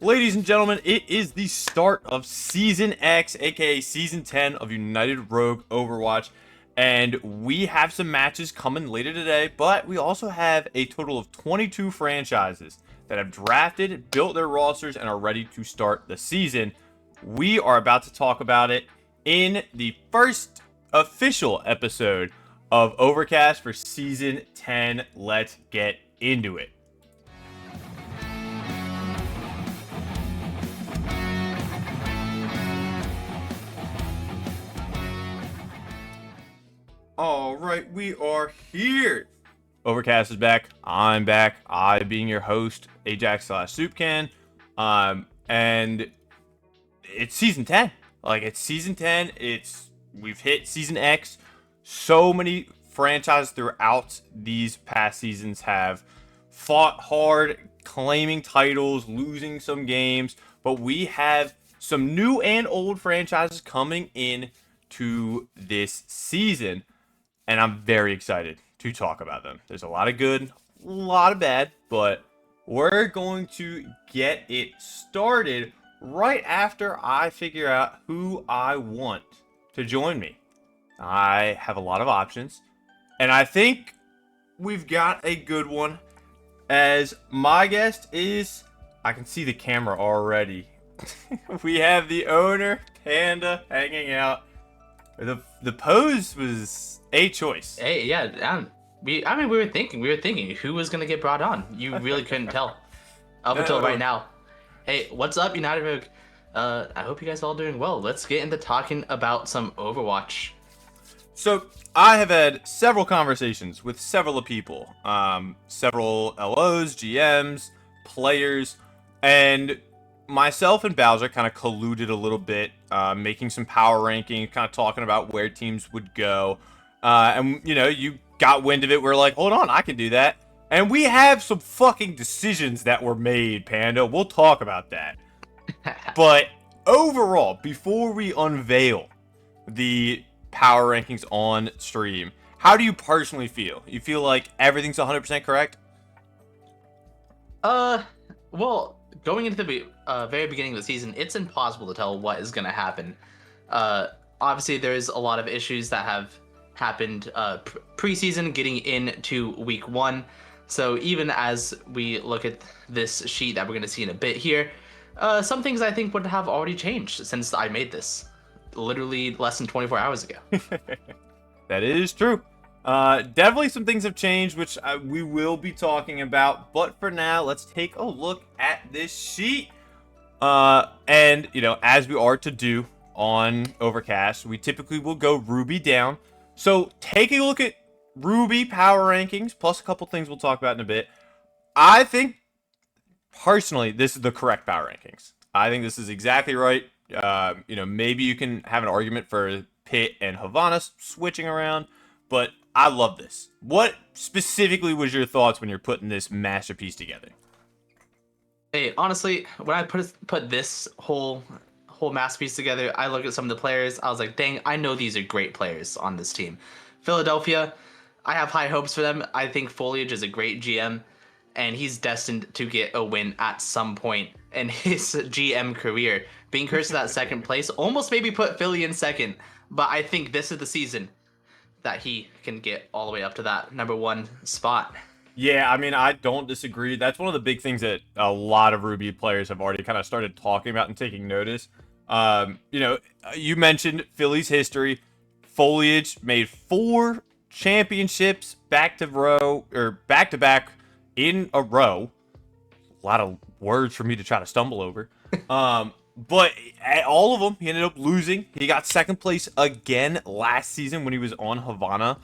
Ladies and gentlemen, it is the start of Season X, aka Season 10 of United Rogue Overwatch, and we have some matches coming later today, but we also have a total of 22 franchises that have drafted, built their rosters, and are ready to start the season. We are about to talk about it in the first official episode of Overcast for Season 10. Let's get into it. All right, we are here. Overcast is back. I'm back. I being your host, Ajax/Soupcan. And it's season 10. It's season 10. We've hit season X. So many franchises throughout these past seasons have fought hard, claiming titles, losing some games, but we have some new and old franchises coming in to this season. And I'm very excited to talk about them. There's a lot of good, a lot of bad, but we're going to get it started right after I figure out who I want to join me. I have a lot of options, and I think we've got a good one. As my guest is, I can see the camera already. We have the owner, Panda, hanging out. The pose was a choice. Hey, yeah, we were thinking who was gonna get brought on. You really couldn't tell up until right now. Hey, what's up, United Rogue? I hope you guys are all doing well. Let's get into talking about some Overwatch. So I have had several conversations with several people, several LOs, GMs, players, and myself and Bowser kind of colluded a little bit, making some power rankings, kind of talking about where teams would go. And, you got wind of it. We're like, hold on, I can do that. And we have some fucking decisions that were made, Panda. We'll talk about that. But overall, before we unveil the power rankings on stream, how do you personally feel? You feel like everything's 100% correct? Well, going into the very beginning of the season, it's impossible to tell what is going to happen. Obviously, there's a lot of issues that have happened preseason getting into week 1. So even as we look at this sheet that we're going to see in a bit here, some things I think would have already changed since I made this literally less than 24 hours ago. That is true. Definitely some things have changed, which we will be talking about. But for now, let's take a look at this sheet. And, as we are to do on Overcast, we typically will go Ruby down. So taking a look at Ruby power rankings, plus a couple things we'll talk about in a bit. I think, personally, this is the correct power rankings. I think this is exactly right. Maybe you can have an argument for Pitt and Havana switching around, but I love this. What specifically was your thoughts when you're putting this masterpiece together? Hey, honestly, when I put this whole masterpiece together, I look at some of the players. I was like, dang, I know these are great players on this team. Philadelphia, I have high hopes for them. I think Foliage is a great GM, and he's destined to get a win at some point in his GM career. Being cursed to that second place almost maybe put Philly in second, but I think this is the season that he can get all the way up to that number 1 spot. Yeah, I don't disagree. That's one of the big things that a lot of Ruby players have already kind of started talking about and taking notice. You mentioned Philly's history. Foliage made 4 championships back to back in a row. A lot of words for me to try to stumble over. But at all of them, he ended up losing. He got second place again last season when he was on Havana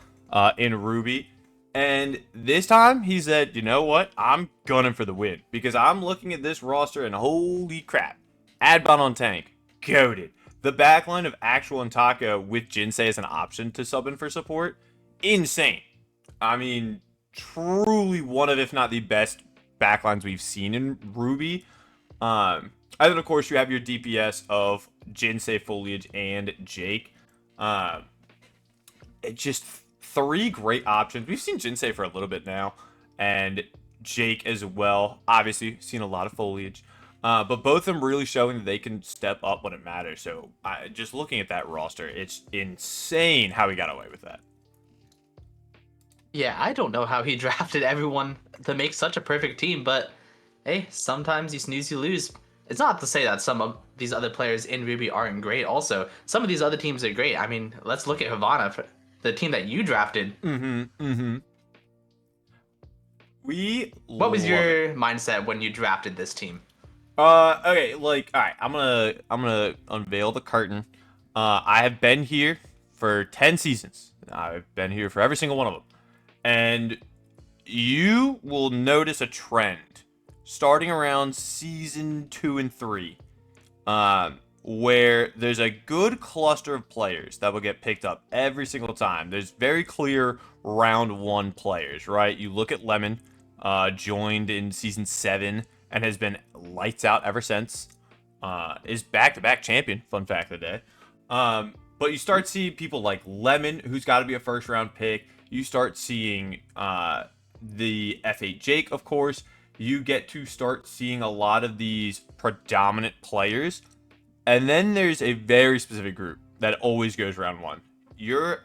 in Ruby. And this time, he said, you know what? I'm gunning for the win. Because I'm looking at this roster and holy crap. Adbon on tank. Goated. The backline of Actual and Taka with Jinsei as an option to sub in for support. Insane. Truly one of, if not the best backlines we've seen in Ruby. And then, of course, you have your DPS of Jinsei, Foliage, and Jake. Just 3 great options. We've seen Jinsei for a little bit now, and Jake as well. Obviously, seen a lot of Foliage. But both of them really showing that they can step up when it matters. So just looking at that roster, it's insane how he got away with that. Yeah, I don't know how he drafted everyone to make such a perfect team, but hey, sometimes you snooze, you lose. It's not to say that some of these other players in Ruby aren't great. Also, some of these other teams are great. I mean, let's look at Havana, the team that you drafted. Mm-hmm. Mm-hmm. We What was love it. your mindset when you drafted this team? Okay, like, all right, I'm gonna unveil the curtain. I have been here for 10 seasons. I've been here for every single one of them, and you will notice a trend starting around season 2 and 3, where there's a good cluster of players that will get picked up every single time. There's very clear round one players, right? You look at Lemon, joined in season 7 and has been lights out ever since. Is back-to-back champion. Fun fact of the day. But you start seeing people like Lemon, who's got to be a first-round pick. You start seeing the F8 Jake, of course. You get to start seeing a lot of these predominant players. And then there's a very specific group that always goes round one. Your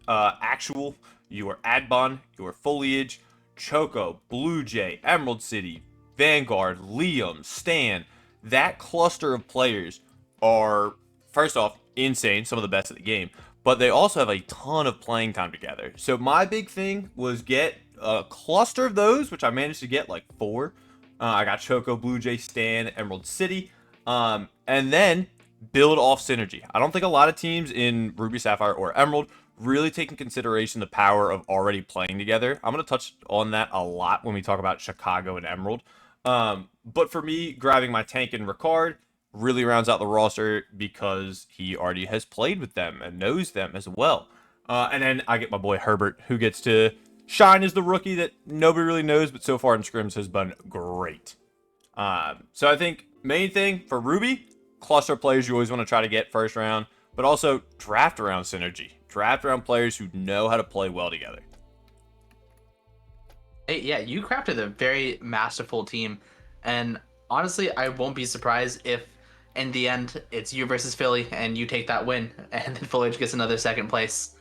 Actual, your Adbon, your Foliage, Choco, Blue Jay, Emerald City, Vanguard, Liam, Stan. That cluster of players are, first off, insane, some of the best of the game, but they also have a ton of playing time together. So my big thing was get a cluster of those, which I managed to get like 4. I got Choco, Blue Jay, Stan, Emerald City, and then build off synergy. I don't think a lot of teams in Ruby, Sapphire, or Emerald really take in consideration the power of already playing together. I'm going to touch on that a lot when we talk about Chicago and Emerald. But for me, grabbing my tank and Ricard really rounds out the roster because he already has played with them and knows them as well. And then I get my boy Herbert, who gets to shine as the rookie that nobody really knows, but so far in scrims has been great. So I think main thing for Ruby, cluster players you always want to try to get first round, but also draft around synergy. Draft around players who know how to play well together. Hey, yeah, you crafted a very masterful team, and honestly, I won't be surprised if in the end it's you versus Philly and you take that win, and then Foliage gets another second place.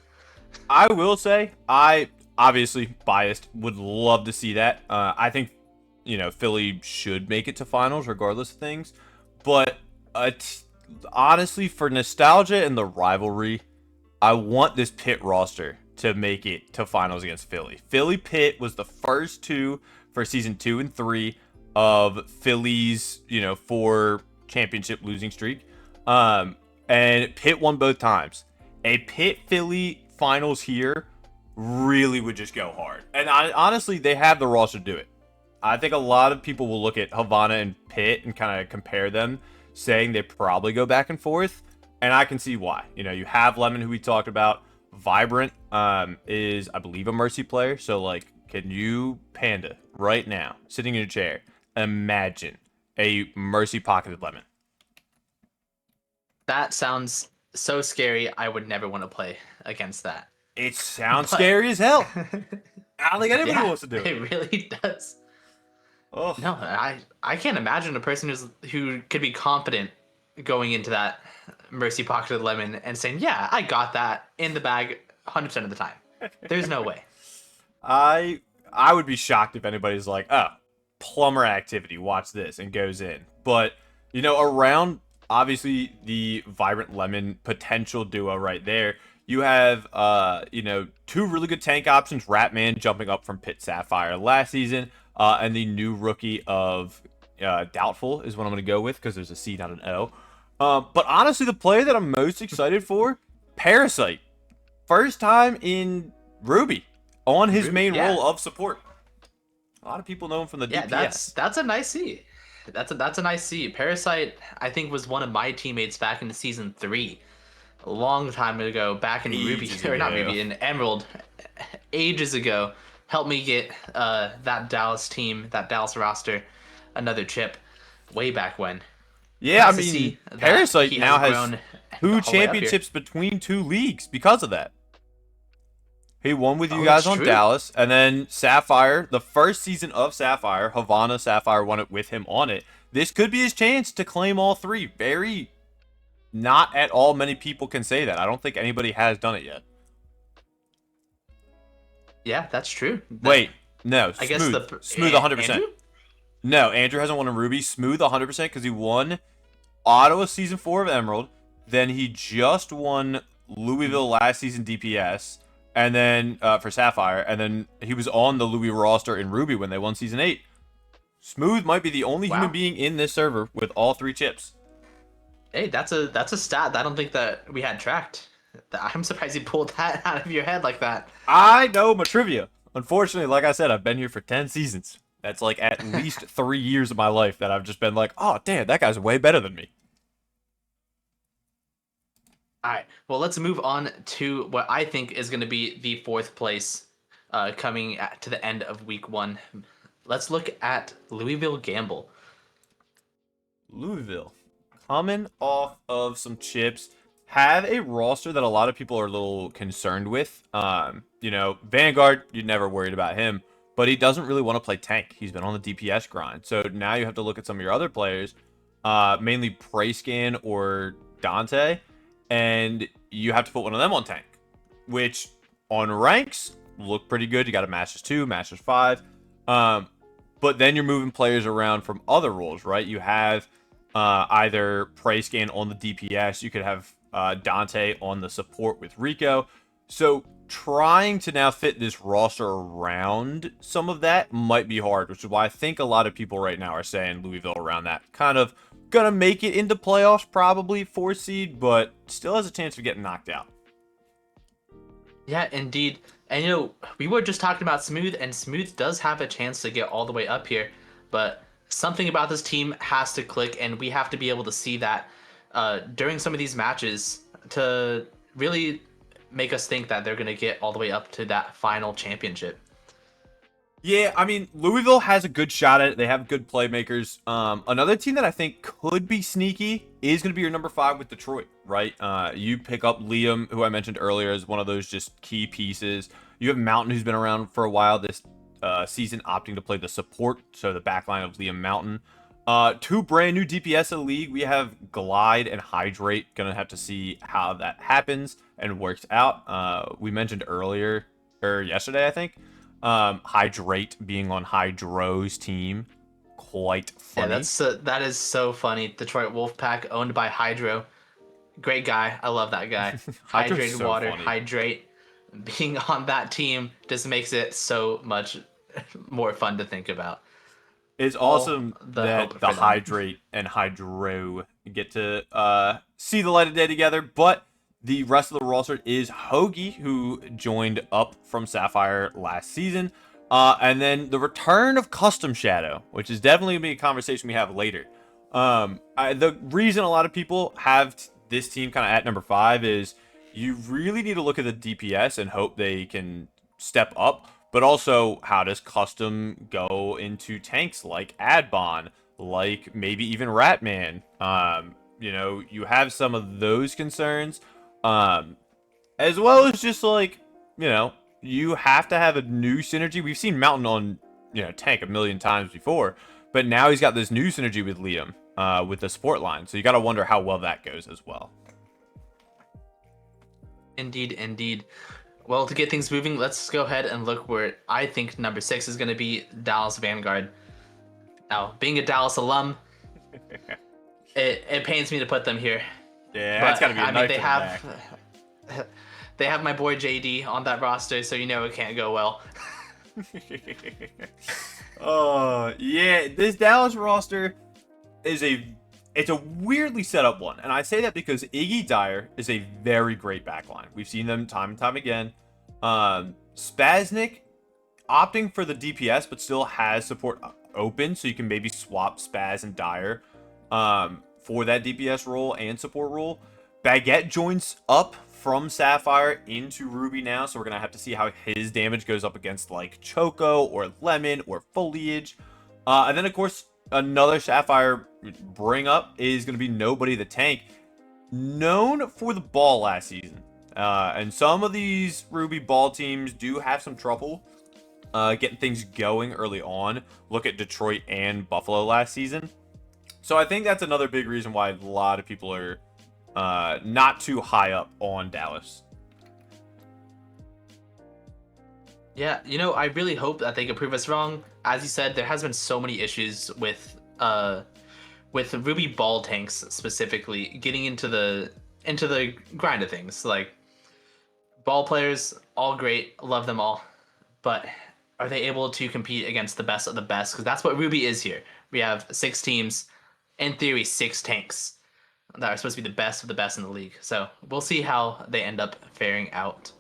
I will say, I obviously biased, would love to see that. I think, Philly should make it to finals regardless of things. But honestly, for nostalgia and the rivalry, I want this Pitt roster to make it to finals against Philly. Philly Pitt was the first two for season 2 and 3 of Philly's, 4 championship losing streak. And Pitt won both times. A Pitt Philly finals here really would just go hard. And honestly, they have the roster to do it. I think a lot of people will look at Havana and Pitt and kind of compare them, saying they probably go back and forth. And I can see why. You have Lemon, who we talked about. Vibrant is, I believe, a Mercy player. So, like, can you, Panda, right now, sitting in a chair, imagine a Mercy pocketed Lemon? That sounds so scary. I would never want to play against that. It sounds But scary as hell. I don't think anybody yeah, wants to do it. it really does. Oh, No, I can't imagine a person who could be confident going into that Mercy pocketed Lemon and saying, "Yeah, I got that in the bag 100% of the time." There's no way. I would be shocked if anybody's like, oh, plumber activity, watch this, and goes in. But, around obviously the Vibrant Lemon potential duo right there, you have, 2 really good tank options. Ratman jumping up from Pit Sapphire last season, and the new rookie of Doubtful is what I'm going to go with because there's a C, not an O. But honestly, the player that I'm most excited for, Parasite. First time in Ruby on his main Yeah. role of support. A lot of people know him from the Yeah, DPS. that's a nice C. That's a nice C. Parasite, I think, was one of my teammates back in season 3, a long time ago, back in Ruby, Ages or not ago. Ruby, in Emerald, ages ago. Helped me get that Dallas team, that Dallas roster, another chip, way back when. Yeah, Nice I to mean, see that Parasite he now has grown 2 all the way up here. championships between 2 leagues because of that. He won with you Oh, guys that's on true. Dallas, and then Sapphire, the first season of Sapphire, Havana Sapphire won it with him on it. this could be his chance to claim all three. Very not at all many people can say that. I don't think anybody has done it yet. Yeah, that's true. Wait, no, I guess Smooth 100%. Andrew? No, Andrew hasn't won a Ruby. Smooth 100% because he won Ottawa Season 4 of Emerald. Then he just won Louisville last season DPS. And then for Sapphire. And then he was on the Louis roster in Ruby when they won Season 8. Smooth might be the only human being in this server with all 3 chips. Hey, that's a stat that I don't think that we had tracked. I'm surprised you pulled that out of your head like that. I know my trivia. Unfortunately, like I said, I've been here for 10 seasons. That's like at least 3 years of my life that I've just been like, oh, damn, that guy's way better than me. All right. Well, let's move on to what I think is going to be the 4th place coming to the end of week 1. Let's look at Louisville Gamble. Louisville, coming off of some chips, have a roster that a lot of people are a little concerned with. Vanguard, you're never worried about him, but he doesn't really want to play tank. He's been on the DPS grind. So now you have to look at some of your other players, mainly Preseason or Dante, and you have to put one of them on tank, which on ranks look pretty good. You got a Masters 2, Masters 5. But then you're moving players around from other roles, right? You have either Preseason on the DPS. You could have Dante on the support with Rico. So trying to now fit this roster around some of that might be hard, which is why I think a lot of people right now are saying Louisville around that. Kind of gonna make it into playoffs, probably 4 seed, but still has a chance of getting knocked out. Yeah, indeed. And we were just talking about Smooth, and Smooth does have a chance to get all the way up here, but something about this team has to click, and we have to be able to see that during some of these matches to really make us think that they're going to get all the way up to that final championship. Yeah, I mean, Louisville has a good shot at it. They have good playmakers. Another team that I think could be sneaky is going to be your number 5 with Detroit, right? You pick up Liam, who I mentioned earlier, as one of those just key pieces. You have Mountain, who's been around for a while this season, opting to play the support, so the backline of Liam Mountain. 2 brand new DPS in the league. We have Glide and Hydrate. Gonna have to see how that happens and works out. We mentioned earlier, or yesterday, I think, Hydrate being on Hydro's team. Quite funny. Yeah, that is so funny. Detroit Wolfpack owned by Hydro. Great guy. I love that guy. Hydrated so water, funny. Hydrate. Being on that team just makes it so much more fun to think about. It's awesome that the Hydrate and Hydro get to see the light of day together, but the rest of the roster is Hoagie, who joined up from Sapphire last season, and then the return of Custom Shadow, which is definitely going to be a conversation we have later. The reason a lot of people have this team kind of at number 5 is you really need to look at the DPS and hope they can step up. But also, how does Custom go into tanks like Adbon, like maybe even Ratman? You have some of those concerns, as well as just like, you have to have a new synergy. We've seen Mountain on, tank a million times before, but now he's got this new synergy with Liam, with the support line. So you got to wonder how well that goes as well. Indeed, indeed. Well, to get things moving, let's go ahead and look where I think number 6 is going to be Dallas Vanguard. Now, being a Dallas alum, it pains me to put them here. Yeah, that's got to be a knife they to the have back. they have my boy JD on that roster, so it can't go well. Oh, yeah, this Dallas roster is it's a weirdly set up one. And I say that because Iggy Dyer is a very great backline. We've seen them time and time again. Spaznik opting for the DPS, but still has support open, so you can maybe swap Spaz and Dyer for that DPS role and support role. Baguette joins up from Sapphire into Ruby now, so we're going to have to see how his damage goes up against like Choco or Lemon or Foliage. And then, of course, another Sapphire bring up is going to be Nobody the Tank, known for the ball last season. And some of these Ruby ball teams do have some trouble getting things going early on. Look at Detroit and Buffalo last season. So I think that's another big reason why a lot of people are not too high up on Dallas. Yeah, I really hope that they can prove us wrong. As you said, there has been so many issues with Ruby ball tanks specifically getting into the grind of things. Like ball players, all great, love them all, but are they able to compete against the best of the best? Because that's what Ruby is here. We have 6 teams, in theory, 6 tanks that are supposed to be the best of the best in the league. So we'll see how they end up faring out.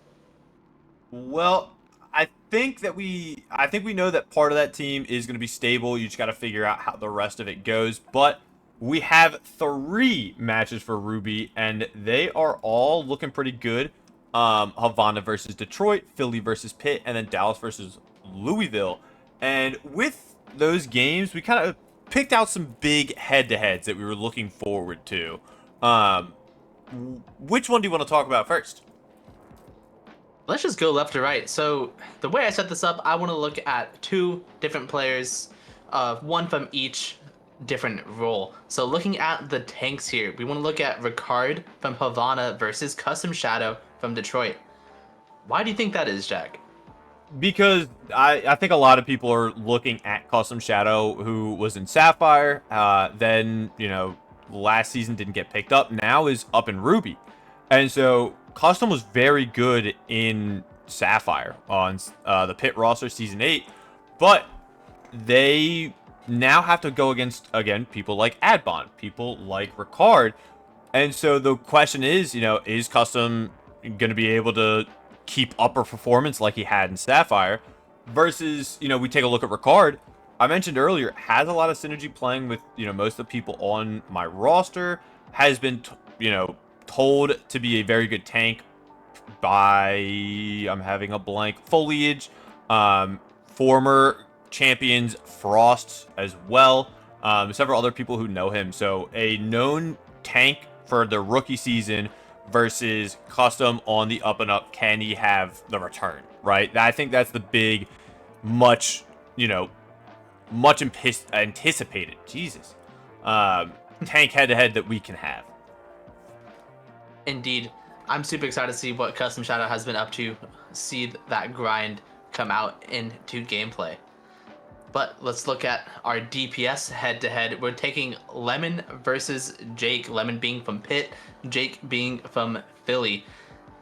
Well, I think we know that part of that team is going to be stable. You just got to figure out how the rest of it goes. But we have 3 matches for Ruby, and they are all looking pretty good. Havana versus Detroit, Philly versus Pitt, and then Dallas versus Louisville. And with those games, we kind of picked out some big head-to-heads that we were looking forward to. Um, which one do you want to talk about first? Let's just go left to right. So the way I set this up, I want to look at 2 different players, one from each different role. So looking at the tanks here, we want to look at Ricard from Havana versus Custom Shadow from Detroit. Why do you think that is, Jack? Because I think a lot of people are looking at Custom Shadow, who was in Sapphire, then, last season didn't get picked up, now is up in Ruby. And so Custom was very good in Sapphire on the pit roster Season 8, but they now have to go against, again, people like Adbon, people like Ricard. And so the question is Custom going to be able to keep upper performance like he had in Sapphire versus, we take a look at Ricard. I mentioned earlier, has a lot of synergy playing with, most of the people on my roster, has been, told to be a very good tank by, I'm having a blank, Foliage, former champions Frost as well, several other people who know him. So a known tank for the rookie season versus Custom on the up and up. Can he have the return, right? I think that's the big, much, much anticipated, Jesus, tank head to head that we can have. Indeed, I'm super excited to see what Custom Shadow has been up to, see that grind come out into gameplay. But let's look at our DPS head-to-head. We're taking Lemon versus Jake. Lemon being from Pitt, Jake being from Philly.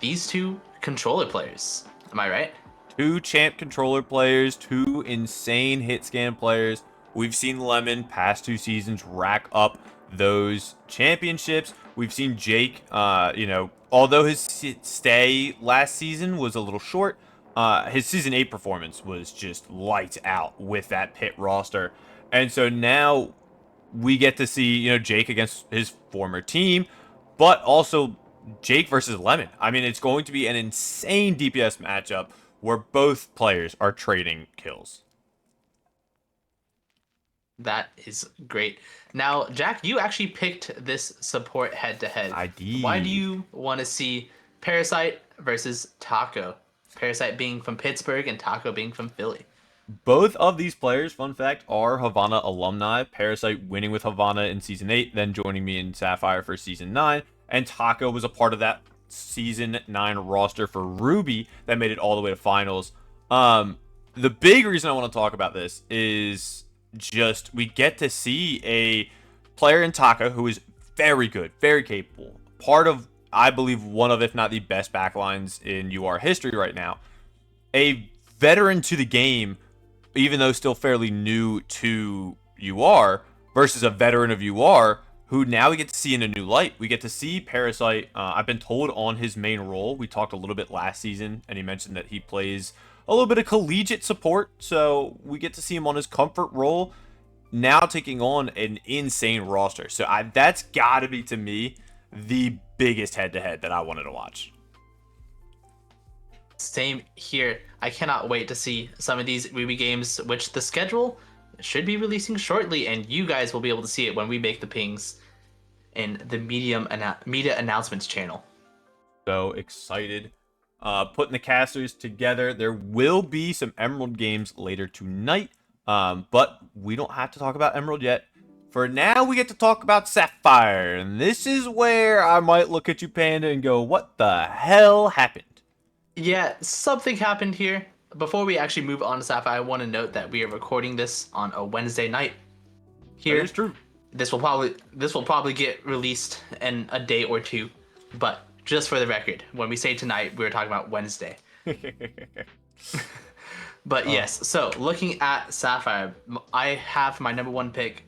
These 2 controller players. Am I right? 2 champ controller players, 2 insane hit scan players. We've seen Lemon past 2 seasons rack up those championships. We've seen Jake, although his stay last season was a little short, his Season 8 performance was just lights out with that pit roster. And so now we get to see, Jake against his former team, but also Jake versus Lemon. I mean, it's going to be an insane DPS matchup where both players are trading kills. That is great. Now, Jack, you actually picked this support head-to-head. I did. Why do you want to see Parasite versus Taco? Parasite being from Pittsburgh and Taco being from Philly. Both of these players, fun fact, are Havana alumni. Parasite winning with Havana in Season 8, then joining me in Sapphire for Season 9. And Taco was a part of that Season 9 roster for Ruby that made it all the way to finals. The big reason I want to talk about this is just we get to see a player in Taco who is very good, very capable. Part of, I believe, one of, if not the best backlines in UR history right now. A veteran to the game, even though still fairly new to UR, versus a veteran of UR who now we get to see in a new light. We get to see Parasite, I've been told, on his main role. We talked a little bit last season, and he mentioned that he plays a little bit of collegiate support, so we get to see him on his comfort role, now taking on an insane roster. So that's got to be, to me, the biggest head-to-head that I wanted to watch. Same here. I cannot wait to see some of these Ruby games, which the schedule should be releasing shortly, and you guys will be able to see it when we make the pings in the media announcements channel. So excited. Putting the casters together. There will be some Emerald games later tonight, but we don't have to talk about Emerald yet. for now, we get to talk about Sapphire, and this is where I might look at you, Panda, and go, what the hell happened? Yeah, something happened here. Before we actually move on to Sapphire, I want to note that we are recording this on a Wednesday night That here. is true. This will probably get released in a day or two, but just for the record, when we say tonight, we were talking about Wednesday. But yes, so looking at Sapphire, I have my number one pick,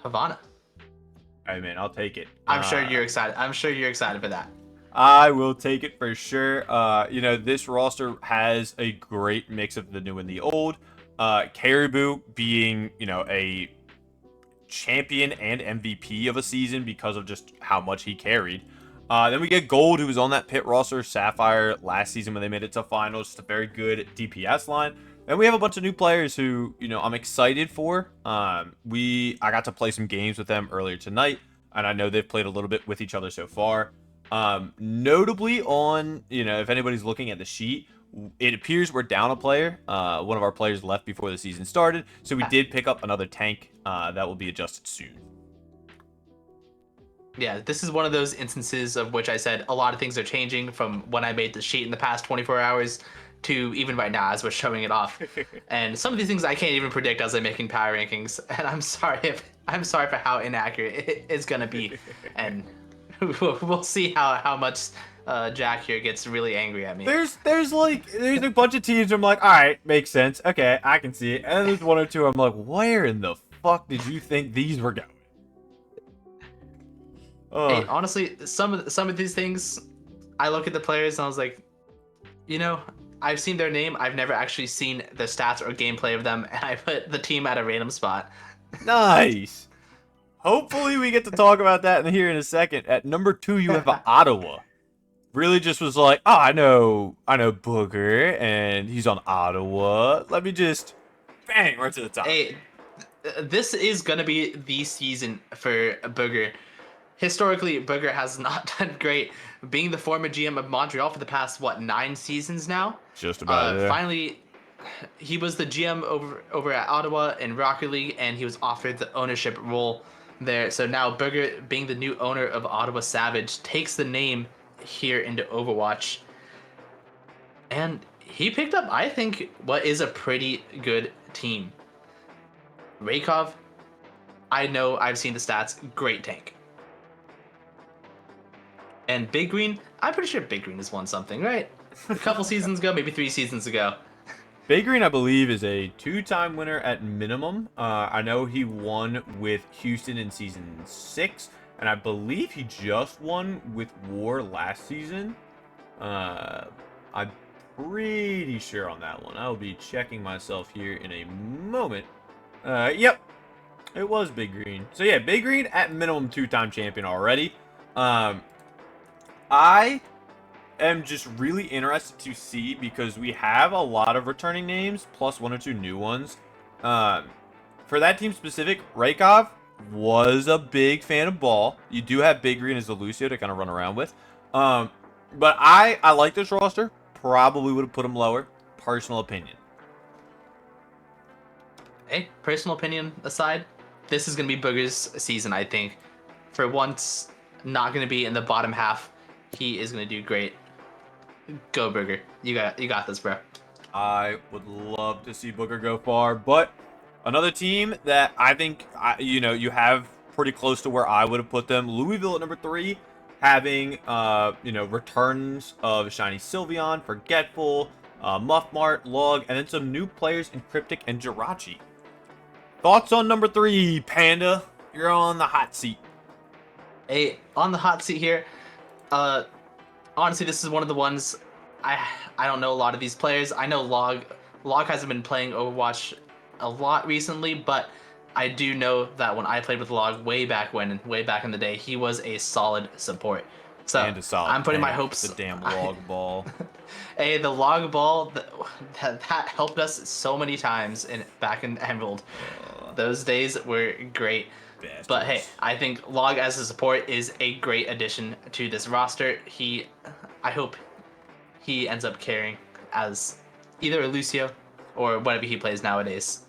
Havana. All right, man, I'll take it. I'm sure you're excited. I'm sure you're excited for that. I will take it for sure. This roster has a great mix of the new and the old. Caribou being, a champion and MVP of a season because of just how much he carried. Then we get Gold, who was on that pit roster, Sapphire last season when they made it to finals. Just a very good DPS line. Then we have a bunch of new players who, I'm excited for. I got to play some games with them earlier tonight, and I know they've played a little bit with each other so far. Notably on, if anybody's looking at the sheet, it appears we're down a player. One of our players left before the season started, so we did pick up another tank that will be adjusted soon. Yeah, this is one of those instances of which I said a lot of things are changing from when I made the sheet in the past 24 hours to even right now as we're showing it off. And some of these things I can't even predict as I'm making power rankings, and I'm sorry for how inaccurate it is gonna be, and we'll see how much Jack here gets really angry at me. There's a bunch of teams where I'm like, all right, makes sense. Okay, I can see it. And then there's one or two I'm like, where in the fuck did you think these were going? Hey, honestly, some of these things, I look at the players and I was like, I've seen their name. I've never actually seen the stats or gameplay of them, and I put the team at a random spot. Nice. Hopefully we get to talk about that here in a second. At number 2, you have Ottawa. Really just was like, oh, I know Booger, and he's on Ottawa. Let me just bang right to the top. Hey, this is gonna be the season for Booger. Historically, Booger has not done great, being the former GM of Montreal for the past 9 seasons now. Just about it. Finally, he was the GM over at Ottawa in Rocket League, and he was offered the ownership role there. So now Booger, being the new owner of Ottawa Savage, takes the name here into Overwatch, and he picked up, I think, what is a pretty good team. Raykov, I know, I've seen the stats, great tank. And Big Green, I'm pretty sure Big Green has won something, right? A couple seasons ago, maybe 3 seasons ago. Big Green, I believe, is a 2-time winner at minimum. I know he won with Houston in season 6, and I believe he just won with War last season. I'm pretty sure on that one. I'll be checking myself here in a moment. Yep, it was Big Green. So yeah, Big Green at minimum 2-time champion already. I am just really interested to see, because we have a lot of returning names plus 1 or 2 new ones. For that team specific, Raykov was a big fan of ball. You do have Big Green as a Lucio to kind of run around with. But I like this roster. Probably would have put him lower. Personal opinion. Hey, personal opinion aside, this is going to be Booger's season, I think. For once, not going to be in the bottom half. He is going to do great. Go, Booger. You got this, bro. I would love to see Booger go far, but another team that I think, you have pretty close to where I would have put them, Louisville at number 3, having, returns of Shiny Sylveon, Forgetful, Muffmart, Log, and then some new players in Cryptic and Jirachi. Thoughts on number 3, Panda? You're on the hot seat. Hey, on the hot seat here. Honestly, this is one of the ones I don't know a lot of these players. I know Log hasn't been playing Overwatch a lot recently, but I do know that when I played with Log way back in the day, he was a solid support. So I'm putting my hopes. The damn Log ball. Hey, the Log ball that helped us so many times back in Emerald. Those days were great. Bastards. But hey, I think Log as a support is a great addition to this roster. I hope he ends up carrying as either a Lucio or whatever he plays nowadays.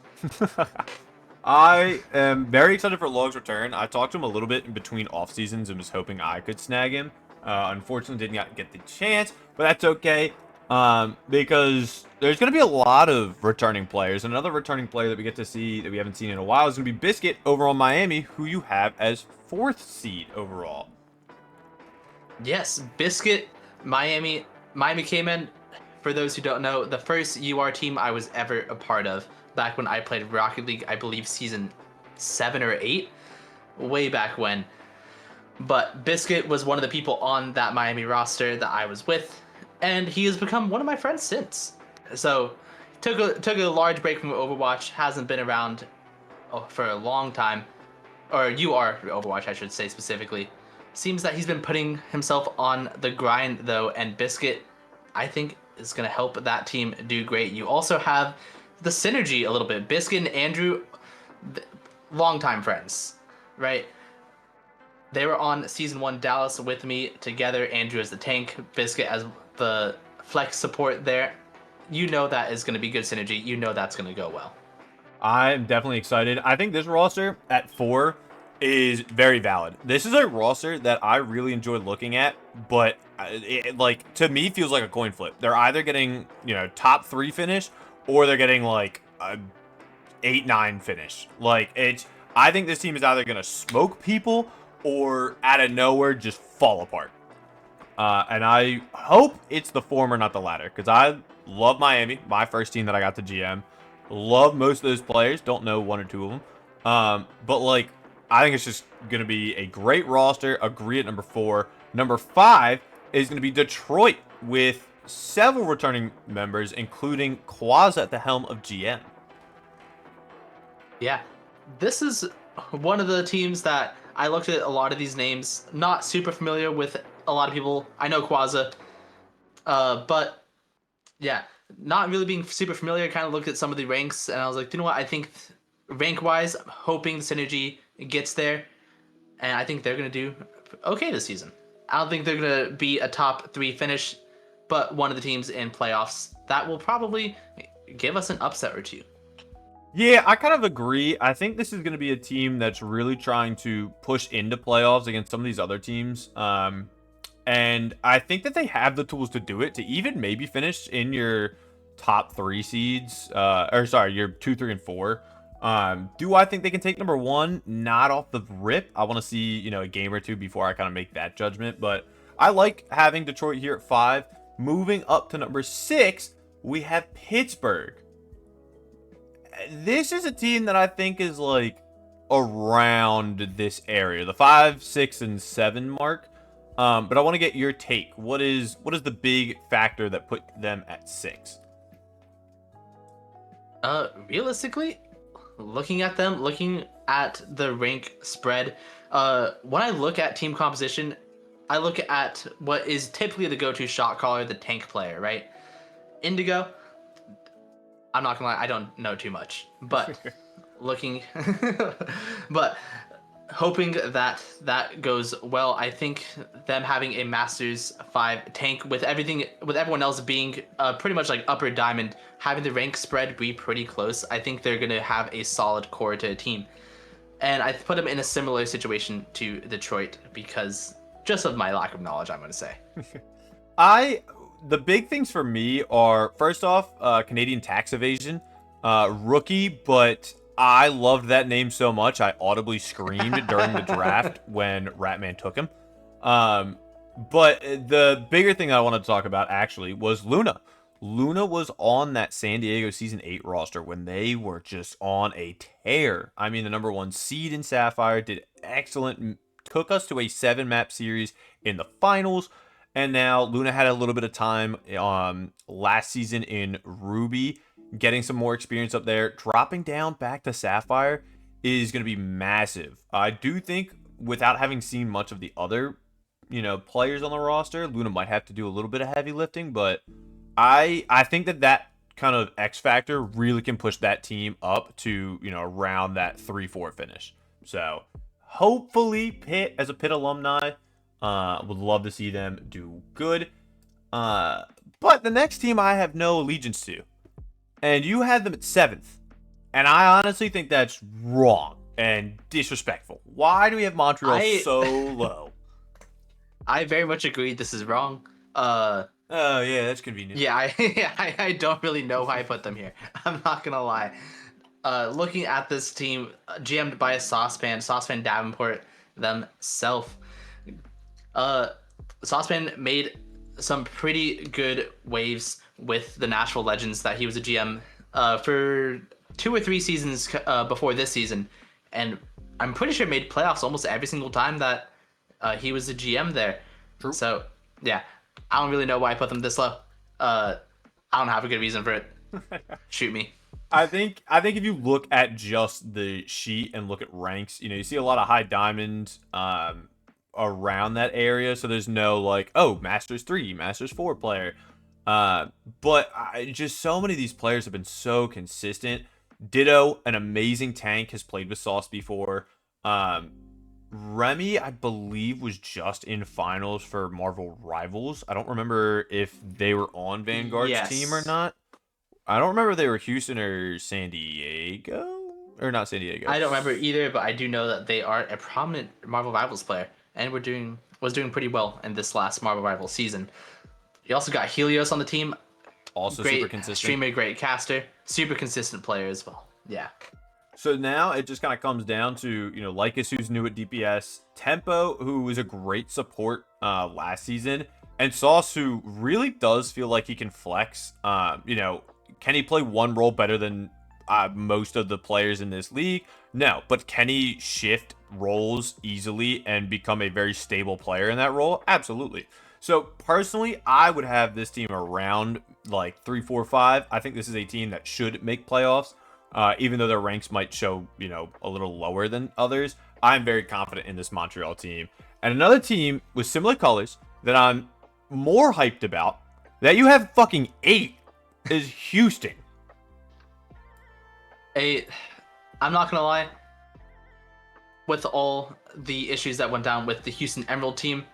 I am very excited for Log's return. I talked to him a little bit in between off seasons and was hoping I could snag him. Unfortunately, did not get the chance, but that's okay. Because there's going to be a lot of returning players. Another returning player that we get to see that we haven't seen in a while is going to be Biscuit over on Miami, who you have as 4th seed overall. Yes, Biscuit, Miami. Miami came in, for those who don't know, the first UR team I was ever a part of back when I played Rocket League, I believe season 7 or 8, way back when. But Biscuit was one of the people on that Miami roster that I was with, and he has become one of my friends since. So, took a large break from Overwatch, hasn't been around for a long time, or UR Overwatch, I should say specifically. Seems that he's been putting himself on the grind though, and Biscuit, I think, is gonna help that team do great. You also have the synergy a little bit. Biscuit and Andrew, longtime friends, right? They were on season 1 Dallas with me together. Andrew as the tank, Biscuit as the flex support there. You know that is going to be good synergy. You know that's going to go well. I'm definitely excited. I think this roster at 4 is very valid. This is a roster that I really enjoy looking at, but it, like, to me, feels like a coin flip. They're either getting, top 3 finish, or they're getting like a 8-9 finish. Like, I think this team is either going to smoke people or out of nowhere just fall apart. And I hope it's the former, not the latter, because I love Miami, my first team that I got to GM. Love most of those players. Don't know 1 or 2 of them. But, like, I think it's just going to be a great roster. Agree at number 4. Number 5 is going to be Detroit with several returning members, including Quaz at the helm of GM. Yeah, this is one of the teams that I looked at a lot of these names, not super familiar with a lot of people. I know Quaza, but yeah, not really being super familiar. Kind of looked at some of the ranks, and I was like, you know what? I think rank wise, I'm hoping the synergy gets there, and I think they're gonna do okay this season. I don't think they're gonna be a top 3 finish, but one of the teams in playoffs that will probably give us an upset or two. Yeah, I kind of agree. I think this is going to be a team that's really trying to push into playoffs against some of these other teams. And I think that they have the tools to do it, to even maybe finish in your top 3 seeds, or sorry, your 2, 3, and 4. Do I think they can take number 1? Not off the rip. I want to see, a game or two before I kind of make that judgment. But I like having Detroit here at 5. Moving up to number 6, we have Pittsburgh. This is a team that I think is like around this area, the 5, 6, and 7 mark. But I want to get your take. What is the big factor that put them at 6? Realistically, looking at them, looking at the rank spread, when I look at team composition, I look at what is typically the go-to shot caller, the tank player, right? Indigo, I'm not gonna lie, I don't know too much, but looking, but hoping that that goes well. I think them having a Masters 5 tank with everyone else being pretty much like upper diamond, having the rank spread be pretty close, I think they're gonna have a solid core to a team. And I put them in a similar situation to Detroit because just of my lack of knowledge, I'm gonna say. The big things for me are, first off, Canadian tax evasion, rookie, but I loved that name so much I audibly screamed during the draft when Ratman took him. But the bigger thing I wanted to talk about actually was Luna. Luna was on that San Diego Season 8 roster when they were just on a tear. I mean, the number 1 seed in Sapphire, did excellent, took us to a 7-map series in the finals. And now Luna had a little bit of time last season in Ruby, getting some more experience up there. Dropping down back to Sapphire is going to be massive. I do think, without having seen much of the other, players on the roster, Luna might have to do a little bit of heavy lifting, but I think that kind of X factor really can push that team up to, around that 3-4 finish. So hopefully Pitt, as a Pitt alumni, would love to see them do good. But the next team I have no allegiance to, and you had them at 7th, And I honestly think that's wrong and disrespectful. Why do we have Montreal I so low? I very much agree. This is wrong. Uh, Oh, yeah, that's convenient. yeah, I don't really know why I put them here. I'm not gonna lie. Looking at this team, GM'd by a Saucepan Davenport themselves. Uh, Saucepan made some pretty good waves with the Nashville Legends that he was a GM for 2 or 3 seasons before this season, and I'm pretty sure made playoffs almost every single time that he was a GM there. True. So yeah, I don't really know why I put them this low. I don't have a good reason for it. Shoot me. I think if you look at just the sheet and look at ranks, you see a lot of high diamond around that area. So there's no like, oh, Masters 3, Masters 4 player. Uh, but just so many of these players have been so consistent. Ditto, an amazing tank, has played with Sauce before. Um, Remy, I believe, was just in finals for Marvel Rivals. I don't remember if they were on Vanguard's team or Yes. not. I don't remember if they were Houston or San Diego. Or not San Diego. I don't remember either, but I do know that they are a prominent Marvel Rivals player, and was doing pretty well in this last Marvel Rivals season. You also got Helios on the team, Also super great consistent. streamer, great caster, super consistent player as well. Yeah, So now it just kind of comes down to, Lycus, who's new at DPS, Tempo, who was a great support last season, and Sauce, who really does feel like he can flex. Can he play one role better than most of the players in this league? No, but can he shift roles easily and become a very stable player in that role? Absolutely. So personally, I would have this team around like 3, 4, 5. I think this is a team that should make playoffs. Even though their ranks might show, a little lower than others, I'm very confident in this Montreal team. And another team with similar colors that I'm more hyped about, that you have fucking 8, is Houston. I'm not gonna lie. With all the issues that went down with the Houston Emerald team,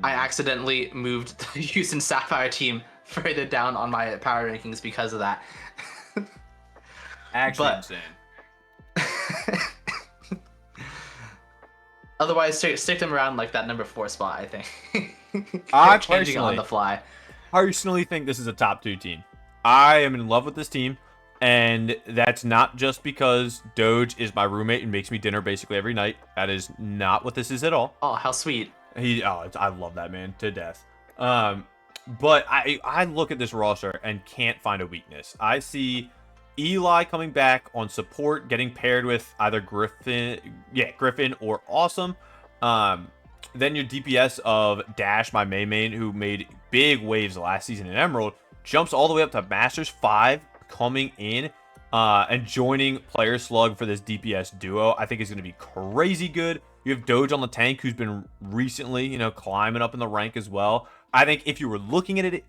I accidentally moved the Houston Sapphire team further down on my power rankings because of that. Actually But insane. otherwise, stick them around like that number 4 spot. I think. I Changing on personally, the fly. personally think this is a top 2 team. I am in love with this team, and that's not just because Doge is my roommate and makes me dinner basically every night. That is not what this is at all. Oh, how sweet! I love that man to death. But I look at this roster and can't find a weakness. I see Eli coming back on support, getting paired with either Griffin or Awesome. Then your DPS of Dash, my main, who made big waves last season in Emerald, jumps all the way up to Masters 5, coming in and joining Player Slug for this DPS duo. I think is going to be crazy good. You have Doge on the tank, who's been recently, climbing up in the rank as well. I think if you were looking at it,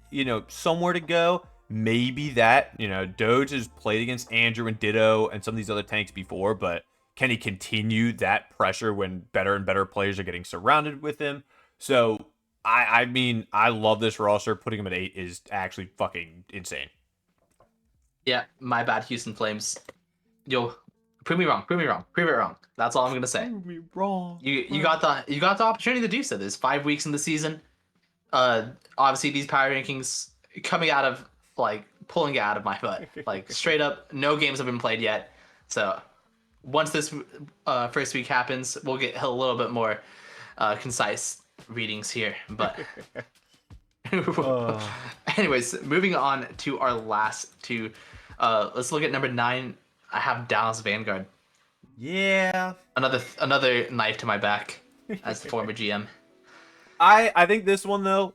somewhere to go, maybe that, Doge has played against Andrew and Ditto and some of these other tanks before, but can he continue that pressure when better and better players are getting surrounded with him? So, I mean, I love this roster. Putting him at 8 is actually fucking insane. Yeah, my bad, Houston Flames. Yo, prove me wrong. Prove it wrong. That's all I'm gonna say. Prove me wrong. You got the opportunity to do so. There's 5 weeks in the season. Obviously these power rankings coming out of like pulling it out of my butt. Like straight up, no games have been played yet. So once this first week happens, we'll get a little bit more concise readings here. But anyways, moving on to our last 2. Let's look at number 9. I have Dallas Vanguard. Yeah. Another knife to my back as the former GM. I think this one though,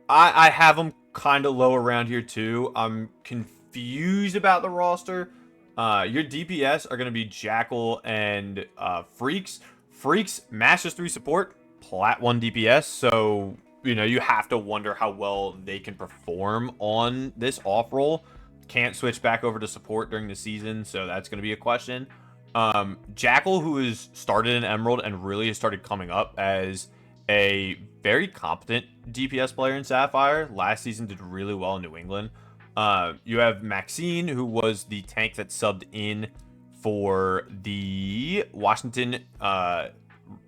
I have them kind of low around here too. I'm confused about the roster. Your DPS are going to be Jackal and Freaks. Freaks, Masters 3 support, Plat 1 DPS. So, you have to wonder how well they can perform on this off roll. Can't switch back over to support during the season, so that's going to be a question. Jackal, who has started in Emerald and really has started coming up as a very competent DPS player in Sapphire. Last season did really well in New England. You have Maxine, who was the tank that subbed in for the Washington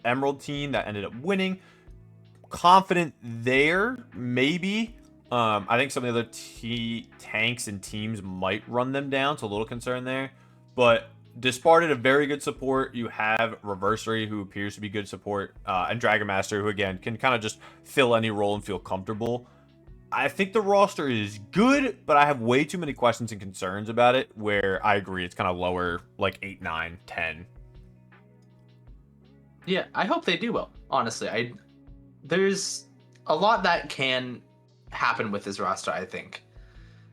Emerald team that ended up winning. Confident there, maybe. I think some of the other tanks and teams might run them down, so a little concern there. But disparted a very good support. You have Reversery, who appears to be good support, and Dragon Master, who again can kind of just fill any role and feel comfortable. I think the roster is good, but I have way too many questions and concerns about it. Where I agree, it's kind of lower, like 8, 9, 10. Yeah, I hope they do well. Honestly, there's a lot that can happen with this roster. I think,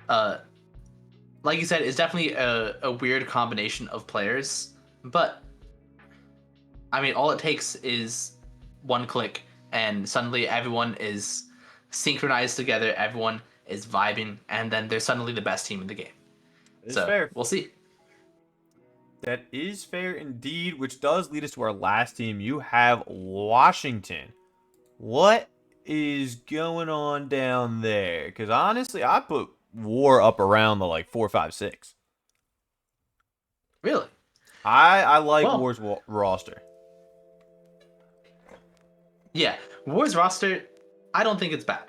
like you said, it's definitely a weird combination of players. But I mean, all it takes is one click, and suddenly everyone is synchronized together. Everyone is vibing, and then they're suddenly the best team in the game. It's So fair. we'll see. That is fair indeed, which does lead us to our last team. You have Washington. What is going on down there? Because honestly, I put War up around the like 4, 5, 6. Really? I like Well, War's roster. yeah, War's roster, I don't think it's bad.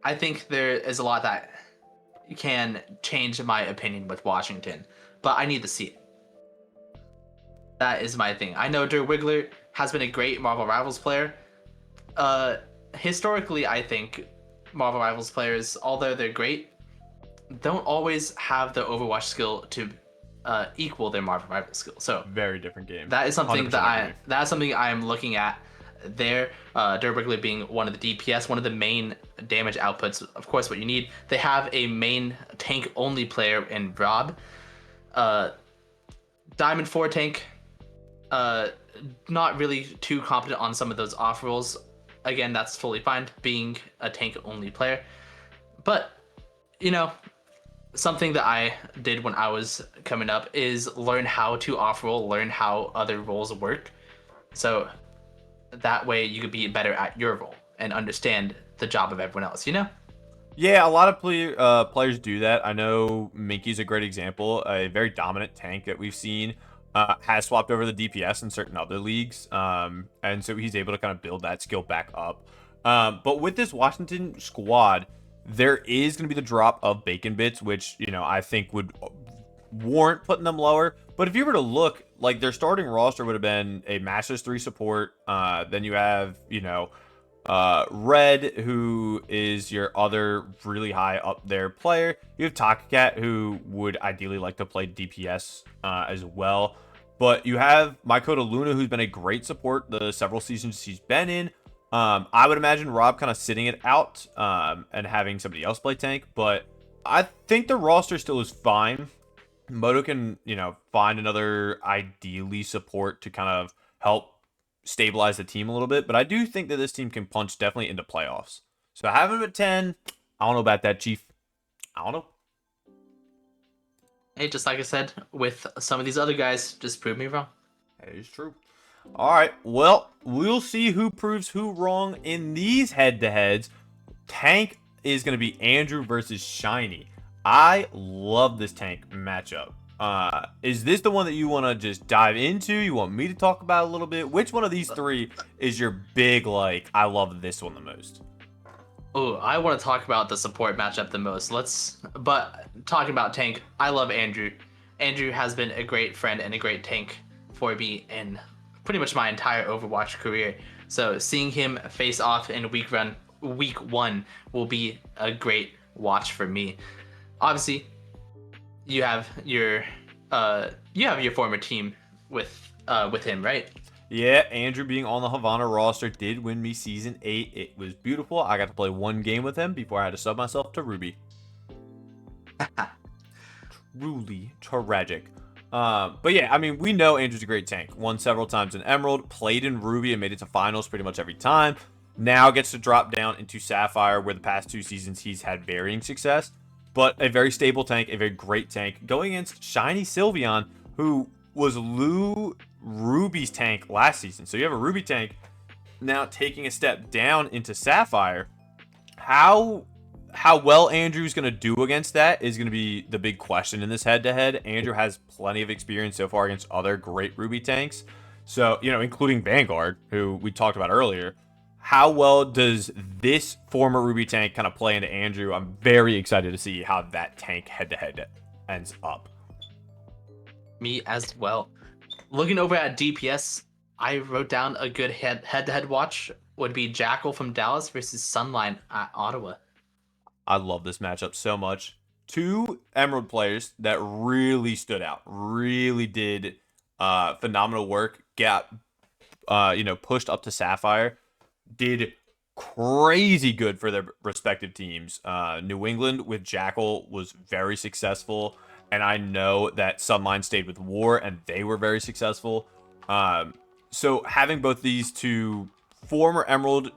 I think there is a lot that can change my opinion with Washington, but I need to see it. That is my thing. I know Der Wiggler has been a great Marvel Rivals player. Historically, I think Marvel Rivals players, although they're great, don't always have the Overwatch skill to equal their Marvel Rivals skill. So Very different game. that is something 100% agree. that's something I am looking at there. Der Wiggler being one of the DPS, one of the main damage outputs. Of course, what you need. They have a main tank only player in Rob. Diamond 4 tank. Not really too competent on some of those off roles. Again, that's totally fine, being a tank only player. But, you know, something that I did when I was coming up is learn how to off roll, learn how other roles work. So that way you could be better at your role and understand the job of everyone else, you know? Yeah, a lot of players do that. I know Minky's a great example, a very dominant tank that we've seen. Has swapped over the DPS in certain other leagues, and so he's able to kind of build that skill back up. But with this Washington squad, there is going to be the drop of bacon bits, which I think would warrant putting them lower. But if you were to look, like their starting roster would have been a Masters 3 support. Then you have Red, who is your other really high up there player. You have Takakat, who would ideally like to play DPS as well. But you have Maikoto Luna, who's been a great support the several seasons he's been in. I would imagine Rob kind of sitting it out and having somebody else play tank. But I think the roster still is fine. Moto can, find another ideally support to kind of help stabilize the team a little bit, but I do think that this team can punch definitely into playoffs. So I have them at 10. I don't know about that, Chief. I don't know. Hey, just like I said, with some of these other guys, just prove me wrong. That is true. All right. Well, we'll see who proves who wrong in these head-to-heads. Tank is going to be Andrew versus Shiny. I love this tank matchup. Is this the one that you want to just dive into? You want me to talk about a little bit? Which one of these three is your big, I love this one the most? Oh, I want to talk about the support matchup the most. But talking about tank, I love Andrew. Andrew has been a great friend and a great tank for me in pretty much my entire Overwatch career. So seeing him face off in week one will be a great watch for me. Obviously, you have your former team with him, right? Yeah, Andrew being on the Havana roster did win me Season 8. It was beautiful. I got to play one game with him before I had to sub myself to Ruby. Truly tragic. But yeah, I mean, we know Andrew's a great tank. Won several times in Emerald, played in Ruby, and made it to finals pretty much every time. Now gets to drop down into Sapphire, where the past 2 seasons he's had varying success. But a very stable tank, a very great tank, going against Shiny Sylveon, who was Ruby's tank last season. So you have a Ruby tank now taking a step down into Sapphire. How how well Andrew's going to do against that is going to be the big question in this head-to-head. Andrew has plenty of experience so far against other great Ruby tanks. So, including Vanguard, who we talked about earlier. How well does this former Ruby tank kind of play into Andrew? I'm very excited to see how that tank head-to-head ends up. Me as well. Looking over at DPS, I wrote down a good head-to-head watch would be Jackal from Dallas versus Sunline at Ottawa. I love this matchup so much. Two Emerald players that really stood out, really did phenomenal work. Got pushed up to Sapphire, did crazy good for their respective teams. New England with Jackal was very successful, and I know that Sunline stayed with War, and they were very successful. So having both these two former Emerald,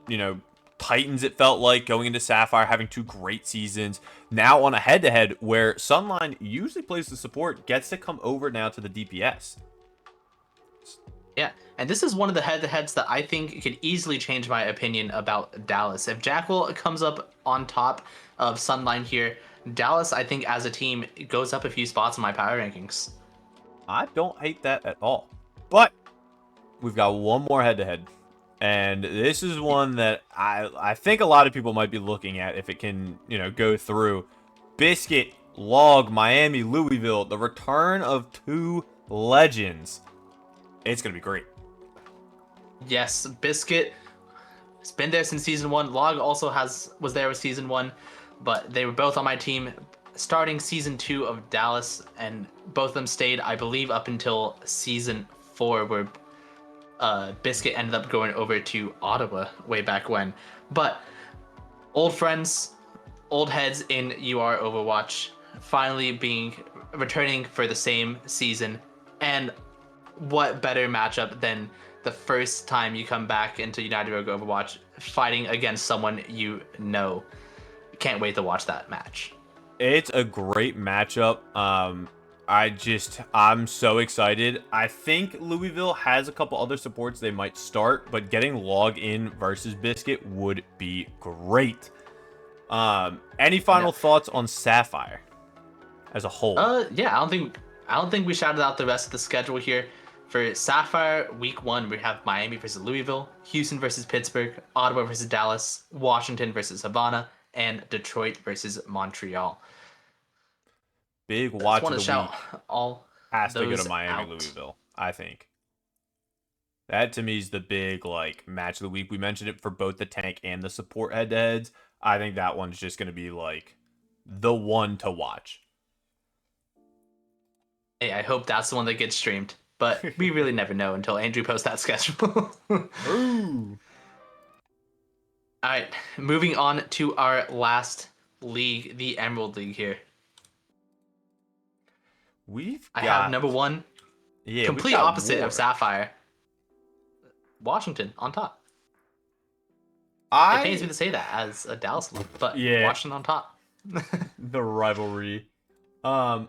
Titans, it felt like, going into Sapphire, having two great seasons. Now on a head-to-head where Sunline usually plays the support, gets to come over now to the DPS. Yeah, and this is one of the head-to-heads that I think could easily change my opinion about Dallas. If Jackal comes up on top of Sunline here, Dallas, I think, as a team, goes up a few spots in my power rankings. I don't hate that at all. But we've got one more head-to-head. And this is one that I think a lot of people might be looking at if it can, go through. Biscuit, Log, Miami, Louisville, the return of two legends. It's going to be great. Yes, Biscuit has been there since season 1. Log also was there with season 1, but they were both on my team starting season 2 of Dallas, and both of them stayed, I believe, up until season 4, where Biscuit ended up going over to Ottawa way back when. But old friends, old heads in UR Overwatch, finally returning for the same season. And what better matchup than the first time you come back into United Rogue Overwatch fighting against someone you know. Can't wait to watch that match. It's a great matchup. I'm so excited. I think Louisville has a couple other supports they might start, but getting Log in versus Biscuit would be great. Any final thoughts on Sapphire as a whole? Yeah, I don't think we shouted out the rest of the schedule here. For Sapphire, week 1, we have Miami versus Louisville, Houston versus Pittsburgh, Ottawa versus Dallas, Washington versus Havana, and Detroit versus Montreal. Big watch of the shout week all has to go to those Miami, out. Louisville, I think. That, to me, is the big, match of the week. We mentioned it for both the tank and the support head-to-heads. I think that one's just going to be, the one to watch. Hey, I hope that's the one that gets streamed. But we really never know until Andrew posts that schedule. Ooh. All right, moving on to our last league, the Emerald League here. I have number 1, complete opposite of Sapphire. Washington on top. It pains me to say that as a Dallas one, but Washington on top. The rivalry. I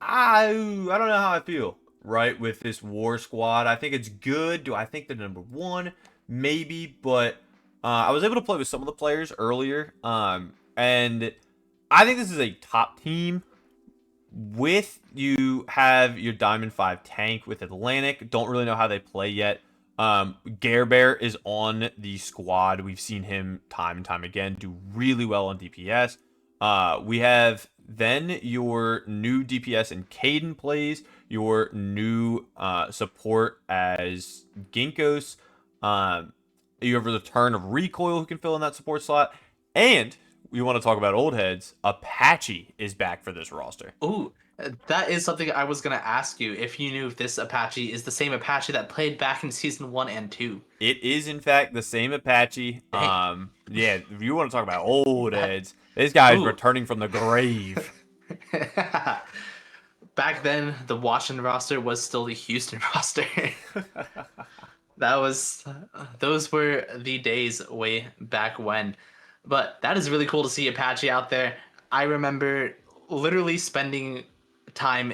don't know how I feel, right, with this War squad. I think it's good. Do I think they're number 1? Maybe, but I was able to play with some of the players earlier, and I think this is a top team. You have your Diamond 5 tank with Atlantic. Don't really know how they play yet. Gare Bear is on the squad. We've seen him time and time again do really well on DPS. We have then your new DPS and Caden plays, your new support as Ginkgos. You have the return of Recoil, who can fill in that support slot. And we want to talk about old heads. Apache is back for this roster. Ooh, that is something I was going to ask you, if you knew if this Apache is the same Apache that played back in season 1 and 2. It is, in fact, the same Apache. Yeah, if you want to talk about old heads, this guy's returning from the grave. Back then, the Washington roster was still the Houston roster. Those were the days way back when. But that is really cool to see Apache out there. I remember literally spending time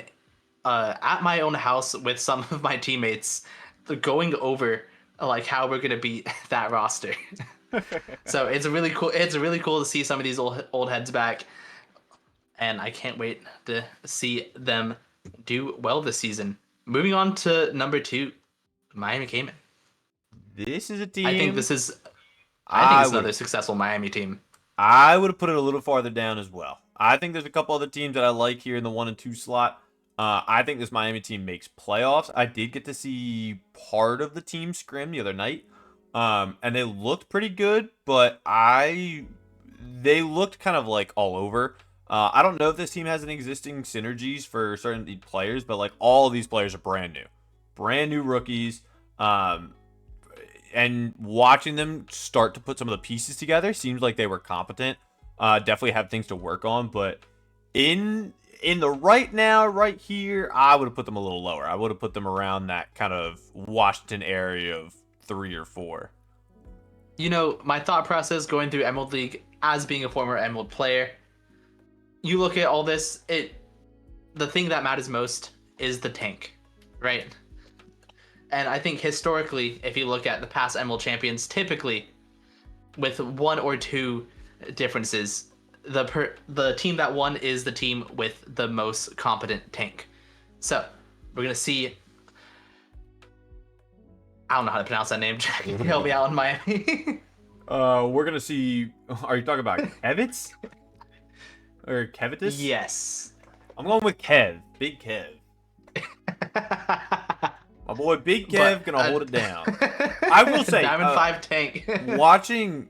at my own house with some of my teammates, going over how we're gonna beat that roster. So it's really cool. It's really cool to see some of these old heads back, and I can't wait to see them do well this season. Moving on to number 2, Miami Cayman. This is a I think team this is. I think I it's would another successful Miami team. I would have put it a little farther down as well. I think there's a couple other teams that I like here in the 1 and 2 slot. I think this Miami team makes playoffs. I did get to see part of the team scrim the other night, and they looked pretty good, but they looked kind of like all over. I don't know if this team has any existing synergies for certain players, but like all of these players are brand new rookies. And watching them start to put some of the pieces together seems like they were competent. Definitely have things to work on, but in the right here, I would have put them a little lower. I would have put them around that kind of Washington area of 3 or 4. You know, my thought process going through Emerald League as being a former Emerald player, you look at all this, the thing that matters most is the tank, right? And I think historically, if you look at the past Emerald champions, typically with 1 or 2 differences, the team that won is the team with the most competent tank. So we're gonna see. I don't know how to pronounce that name. Jack, can you help me out in Miami? We're gonna see. Are you talking about Kevitz or Kevitus? Yes. I'm going with Kev. Big Kev. My boy Big Kev gonna hold it down. I will say, Diamond 5 tank. watching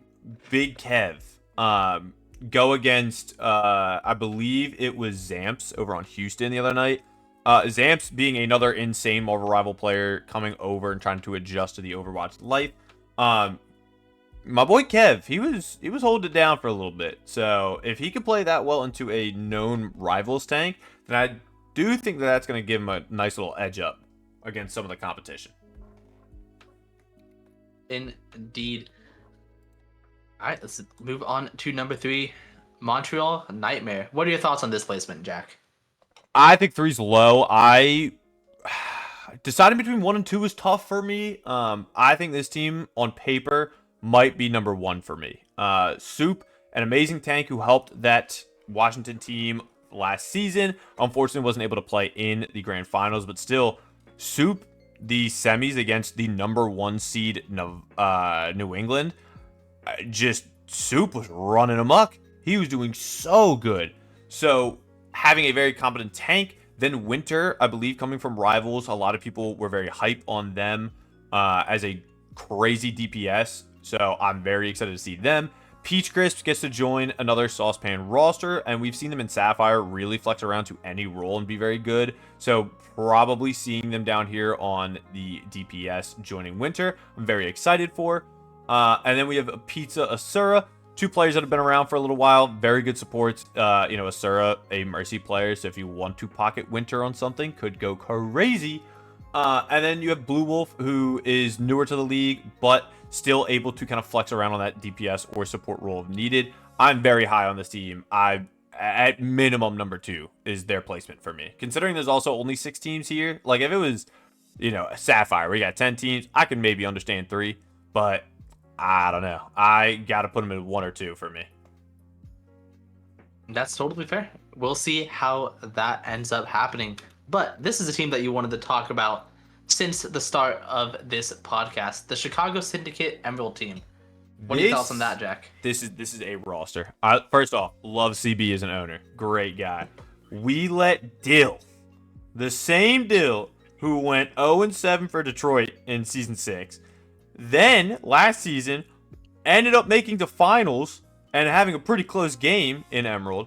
Big Kev go against, I believe it was Zamps over on Houston the other night. Zamps being another insane Marvel Rival player coming over and trying to adjust to the Overwatch life. My boy Kev, he was holding it down for a little bit. So if he could play that well into a known Rivals tank, then I do think that that's going to give him a nice little edge up against some of the competition. Indeed. All right, let's move on to number 3, Montreal Nightmare. What are your thoughts on this placement, Jack? I think 3's low. Deciding between 1 and 2 is tough for me. I think this team on paper might be number 1 for me. Soup, an amazing tank who helped that Washington team last season. Unfortunately, wasn't able to play in the grand finals, but still, Soup, the semis against the number 1 seed New England, just Soup was running amok. He was doing so good. So having a very competent tank, then Winter, I believe, coming from Rivals, a lot of people were very hype on them as a crazy DPS. So I'm very excited to see them. Peach Crisp gets to join another Saucepan roster, and we've seen them in Sapphire really flex around to any role and be very good. So probably seeing them down here on the DPS joining Winter, I'm very excited for. And then we have Pizza Asura, 2 players that have been around for a little while, very good supports. Asura, a Mercy player, so if you want to pocket Winter on something, could go crazy. And then you have Blue Wolf, who is newer to the league, but still able to kind of flex around on that DPS or support role if needed. I'm very high on this team. At minimum, number 2 is their placement for me. Considering there's also only 6 teams here, like if it was, a Sapphire where you got 10 teams, I could maybe understand 3, but I don't know. I got to put them in 1 or 2 for me. That's totally fair. We'll see how that ends up happening. But this is a team that you wanted to talk about since the start of this podcast, the Chicago Syndicate Emerald team. What are your thoughts on that, Jack? This is a roster. First off, love CB as an owner. Great guy. We let Dill, the same Dill who went 0-7 for Detroit in Season 6, then last season ended up making the finals and having a pretty close game in Emerald,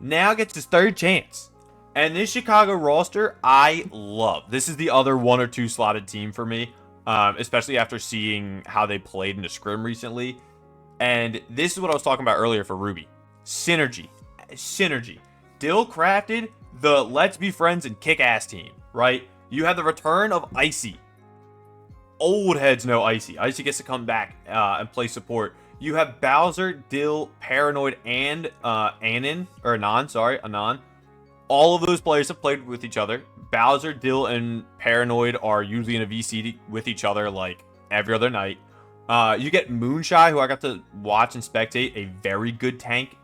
now gets his 3rd chance. And this Chicago roster, I love. This is the other 1 or 2 slotted team for me, especially after seeing how they played in the scrim recently. And this is what I was talking about earlier for Ruby. Synergy. Dill crafted the Let's Be Friends and Kick-Ass team, right? You have the return of Icy. Old heads know Icy. Icy gets to come back and play support. You have Bowser, Dill, Paranoid, and Anon. All of those players have played with each other. Bowser, Dill, and Paranoid are usually in a VC with each other like every other night. You get Moonshine, who I got to watch and spectate, a very good tank.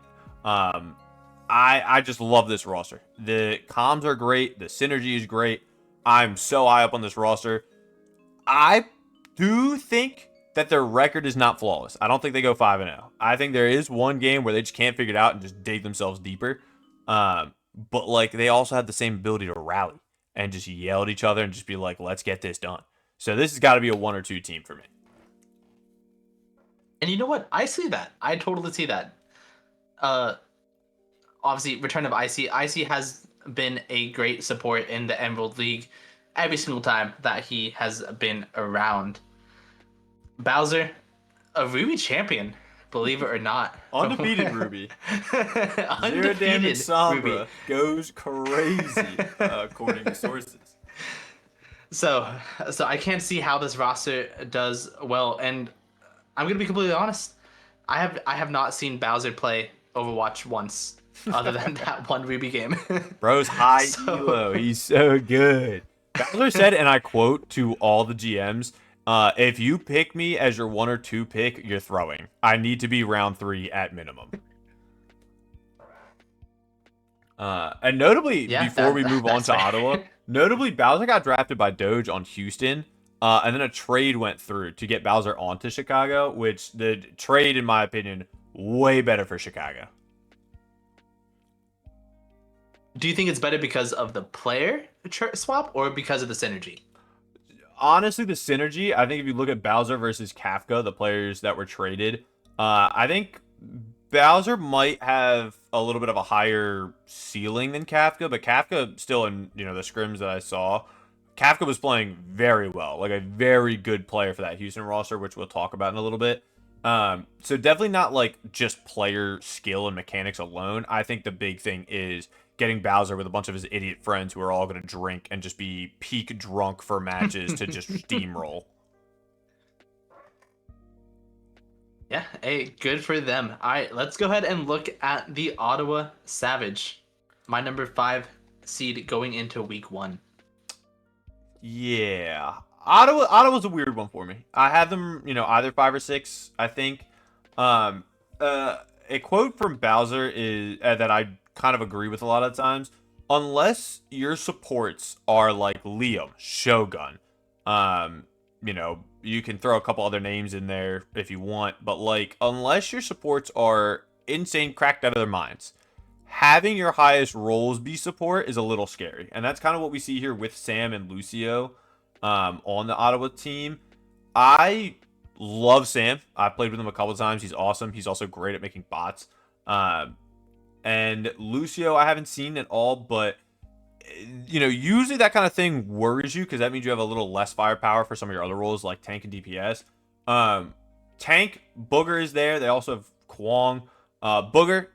I just love this roster. The comms are great. The synergy is great. I'm so high up on this roster. I do think that their record is not flawless. I don't think they go 5-0. I think there is one game where they just can't figure it out and just dig themselves deeper. But like they also have the same ability to rally and just yell at each other and just be like, let's get this done. So this has got to be a 1 or 2 team for me. And you know what? I see that. I totally see that. Obviously, return of Icy. Icy has been a great support in the Emerald League every single time that he has been around. Bowser, a Ruby champion, believe it or not. Undefeated Ruby. Zero damage Undefeated Sombra Ruby. goes crazy, according to sources. So I can't see how this roster does well, and I'm gonna be completely honest. I have not seen Bowser play Overwatch once, other than that one Ruby game. Bro's high elo. He's so good. Bowser said, and I quote to all the GMs, if you pick me as your 1 or 2 pick, you're throwing. I need to be round 3 at minimum. And notably, before we move on to Ottawa, notably, Bowser got drafted by Doge on Houston, and then a trade went through to get Bowser onto Chicago, which the trade, in my opinion, way better for Chicago. Do you think it's better because of the player swap or because of the synergy? Honestly, the synergy, I think if you look at Bowser versus Kafka, the players that were traded, I think Bowser might have a little bit of a higher ceiling than Kafka, but Kafka still in, the scrims that I saw, Kafka was playing very well, like a very good player for that Houston roster, which we'll talk about in a little bit. So definitely not like just player skill and mechanics alone. I think the big thing is getting Bowser with a bunch of his idiot friends who are all going to drink and just be peak drunk for matches to just steamroll. Yeah, hey, good for them. All right, let's go ahead and look at the Ottawa Savage, my number 5 seed going into week 1. Yeah, Ottawa's a weird one for me. I have them, either 5 or 6. I think. A quote from Bowser is that I kind of agree with a lot of times. Unless your supports are like Liam, Shogun, you can throw a couple other names in there if you want, but like unless your supports are insane, cracked out of their minds, having your highest roles be support is a little scary. And that's kind of what we see here with Sam and Lucio on the Ottawa team. I love Sam. I played with him a couple of times. He's awesome. He's also great at making bots. And Lucio, I haven't seen at all, but usually that kind of thing worries you because that means you have a little less firepower for some of your other roles like tank and DPS. Tank, Booger is there. They also have Kwong. Booger,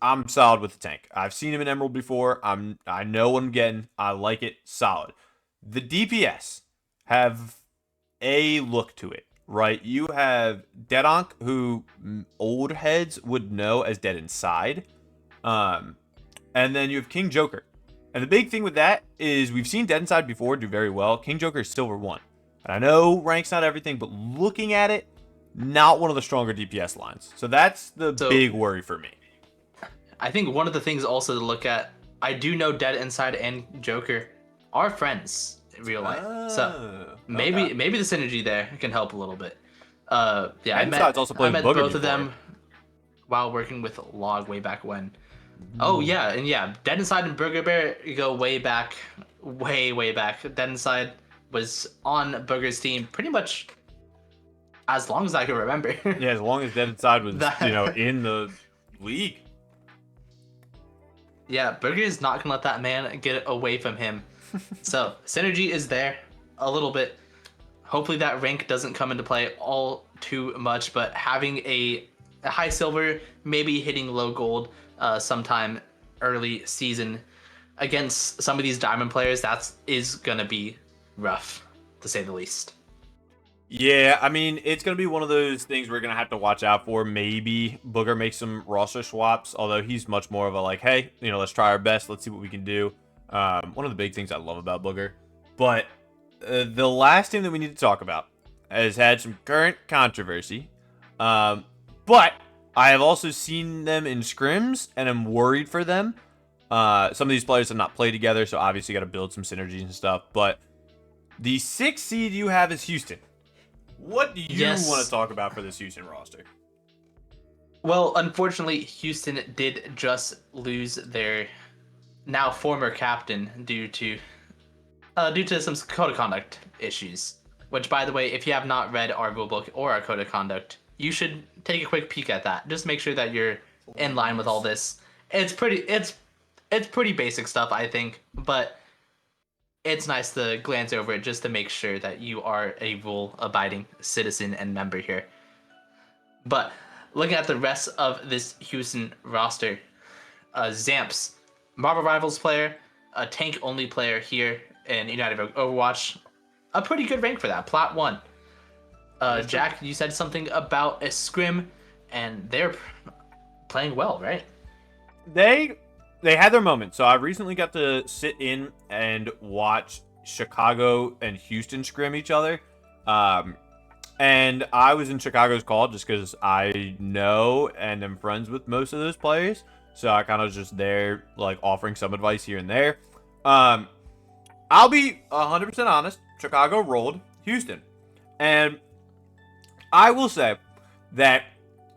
I'm solid with the tank. I've seen him in Emerald before. I know what I'm getting. I like it. Solid. The DPS have a look to it, right? You have Deadonk, who old heads would know as Dead Inside. And then you have King Joker. And the big thing with that is we've seen Dead Inside before do very well. King Joker is Silver 1. And I know rank's not everything, but looking at it, not one of the stronger DPS lines. So that's the big worry for me. I think one of the things also to look at, I do know Dead Inside and Joker are friends in real life. So maybe the synergy there can help a little bit. Yeah, I met Booger both of them while working with Log way back when. Oh yeah, and yeah, Dead Inside and Burger Bear go way back, way back. Dead Inside was on Burger's team pretty much as long as I can remember. Yeah, as long as Dead Inside was in the league. Yeah, Burger is not gonna let that man get away from him. So synergy is there a little bit. Hopefully that rank doesn't come into play all too much, but having a high silver, maybe hitting low gold sometime early season against some of these diamond players, that is gonna be rough, to say the least. Yeah, I mean, it's going to be one of those things we're going to have to watch out for. Maybe Booger makes some roster swaps, although he's much more of a like, hey, let's try our best. Let's see what we can do. One of the big things I love about Booger. But the last team that we need to talk about, has had some current controversy. But I have also seen them in scrims, and I'm worried for them. Some of these players have not played together, so obviously got to build some synergies and stuff. But the 6th seed you have is Houston. What do you want to Yes. talk about for this Houston roster? Well, unfortunately, Houston did just lose their now former captain due to some code of conduct issues. Which, by the way, if you have not read our rulebook or our code of conduct, you should take a quick peek at that. Just make sure that you're in line with all this. It's pretty basic stuff, I think, but it's nice to glance over it just to make sure that you are a rule-abiding citizen and member here. But looking at the rest of this Houston roster, Zamps, Marvel Rivals player, a tank only player here in United Overwatch, a pretty good rank for that, Plat 1. Jack, you said something about a scrim, and they're playing well, right? They had their moment. So I recently got to sit in and watch Chicago and Houston scrim each other. And I was in Chicago's call just because I know and am friends with most of those players. So I kind of just there, like, offering some advice here and there. I'll be 100% honest. Chicago rolled Houston. And I will say that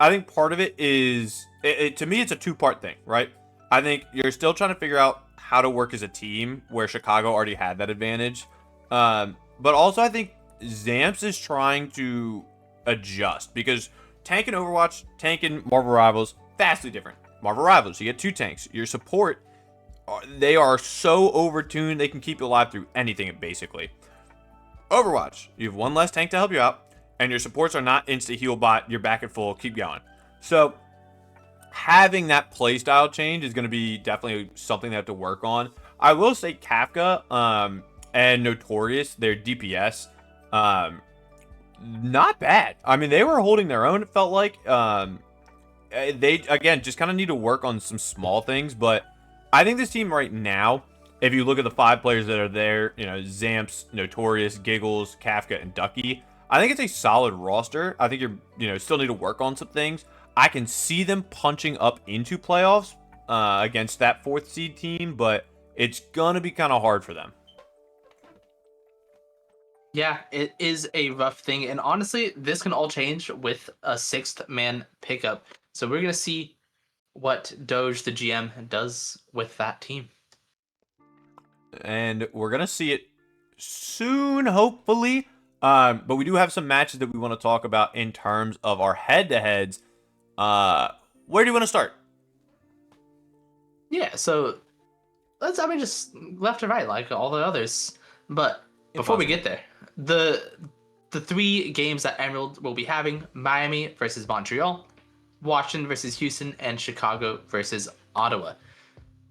I think part of it is, to me, it's a two-part thing, right? I think you're still trying to figure out how to work as a team where Chicago already had that advantage. But also I think Zamps is trying to adjust because tank and Overwatch, tank and Marvel Rivals, vastly different. Marvel Rivals, you get 2 tanks. Your support, they are so overtuned, they can keep you alive through anything, basically. Overwatch, you have 1 less tank to help you out, and your supports are not insta heal bot, you're back at full, keep going. So having that playstyle change is going to be definitely something they have to work on. I will say Kafka and Notorious, their DPS, not bad. I mean, they were holding their own, it felt like. They, again, just kind of need to work on some small things, but I think this team right now, if you look at the 5 players that are there, you know, Zamps, Notorious, Giggles, Kafka, and Ducky, I think it's a solid roster. I think you still need to work on some things. I can see them punching up into playoffs against that 4th seed team, but it's going to be kind of hard for them. Yeah, it is a rough thing. And honestly, this can all change with a 6th man pickup. So we're going to see what Doge, the GM, does with that team. And we're going to see it soon, hopefully. But we do have some matches that we want to talk about in terms of our head-to-heads. Where do you want to start? Yeah, so just left to right like all the others. But before we get there, the 3 games that Emerald will be having: Miami versus Montreal, Washington versus Houston, and Chicago versus Ottawa.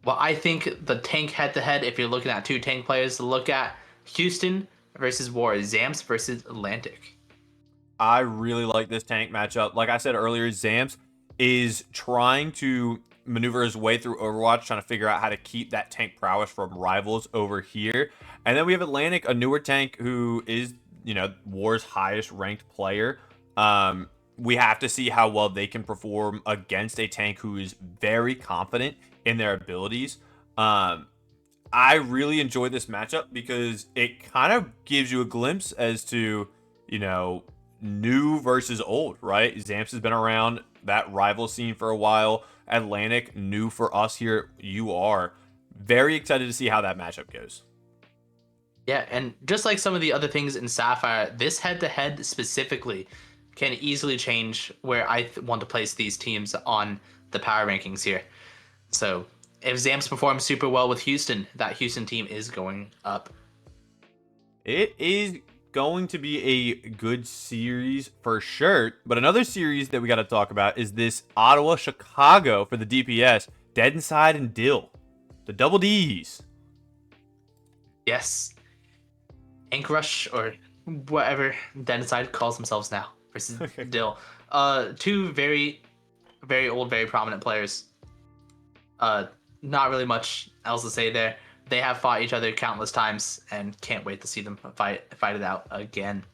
Well, I think the tank head-to-head, if you're looking at 2 tank players, look at Houston versus War, Zamps versus Atlantic. I really like this tank matchup. Like I said earlier, Zamps is trying to maneuver his way through Overwatch, trying to figure out how to keep that tank prowess from rivals over here. And then we have Atlantic, a newer tank who is, War's highest ranked player. We have to see how well they can perform against a tank who is very confident in their abilities. I really enjoy this matchup because it kind of gives you a glimpse as to, new versus old, right? Zamps has been around that rival scene for a while. Atlantic, new for us here. You are very excited to see how that matchup goes. Yeah, and just like some of the other things in Sapphire, this head-to-head specifically can easily change where I want to place these teams on the power rankings here. So if Zamps performs super well with Houston, that Houston team is going up. It is going to be a good series for sure. But another series that we got to talk about is this Ottawa-Chicago for the DPS. Dead Inside and Dill. The double Ds. Yes. Ink Rush, or whatever Dead Inside calls themselves now, versus Dill. 2 very, very old, very prominent players. Not really much else to say there. They have fought each other countless times and can't wait to see them fight it out again.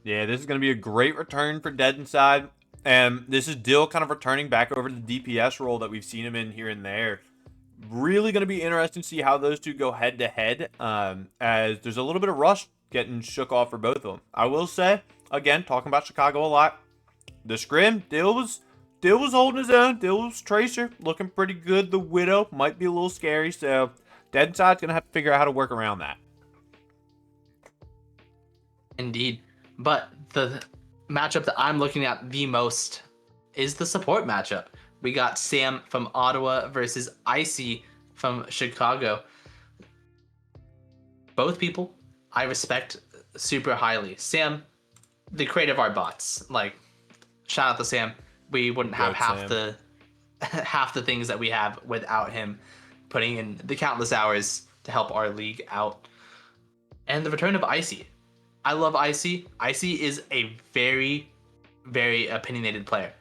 Yeah, this is going to be a great return for Dead Inside. And this is Dill kind of returning back over to the DPS role that we've seen him in here and there. Really going to be interesting to see how those two go head to head, as there's a little bit of rush getting shook off for both of them. I will say, again, talking about Chicago a lot, the scrim, Dill was holding his own. Dill was Tracer, looking pretty good. The Widow might be a little scary, so Dead Inside's going to have to figure out how to work around that. Indeed. But the matchup that I'm looking at the most is the support matchup. We got Sam from Ottawa versus Icy from Chicago. Both people I respect super highly. Sam, the creator of our bots. Like, shout out to Sam. We wouldn't have half the things that we have without him putting in the countless hours to help our league out. And the return of Icy. I love Icy. Icy is a very, very opinionated player.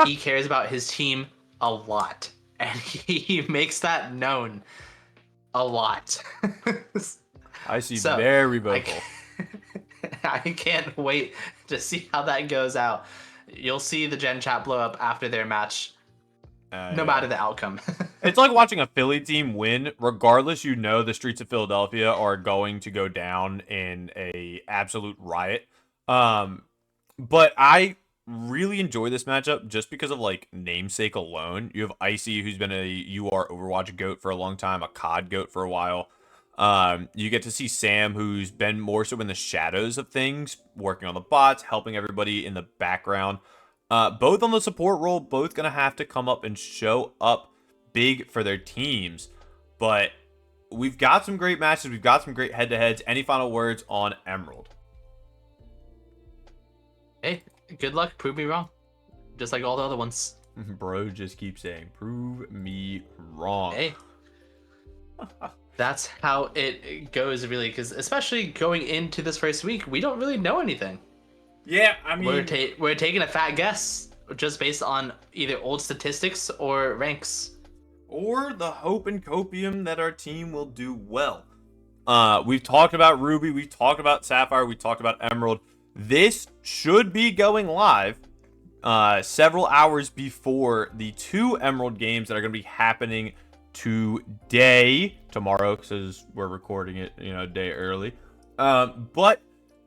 He cares about his team a lot, and he makes that known a lot. Icy very vocal. I can't wait to see how that goes out. You'll see the Gen chat blow up after their match, no matter the outcome. It's like watching a Philly team win. Regardless, you know the streets of Philadelphia are going to go down in a absolute riot. But I really enjoy this matchup just because of like namesake alone. You have Icy, who's been a UR Overwatch goat for a long time, a COD goat for a while. You get to see Sam, who's been more so in the shadows of things, working on the bots, helping everybody in the background. Both on the support role, both going to have to come up and show up big for their teams. But we've got some great matches. We've got some great head-to-heads. Any final words on Emerald? Hey, good luck. Prove me wrong. Just like all the other ones. Bro just keeps saying, prove me wrong. Hey. That's how it goes, really, because especially going into this first week, we don't really know anything. Yeah, I mean, we're taking a fat guess just based on either old statistics or ranks, or the hope and copium that our team will do well. We've talked about Ruby, we've talked about Sapphire, we talked about Emerald. This should be going live several hours before the 2 Emerald games that are going to be happening tomorrow, because we're recording it, a day early. But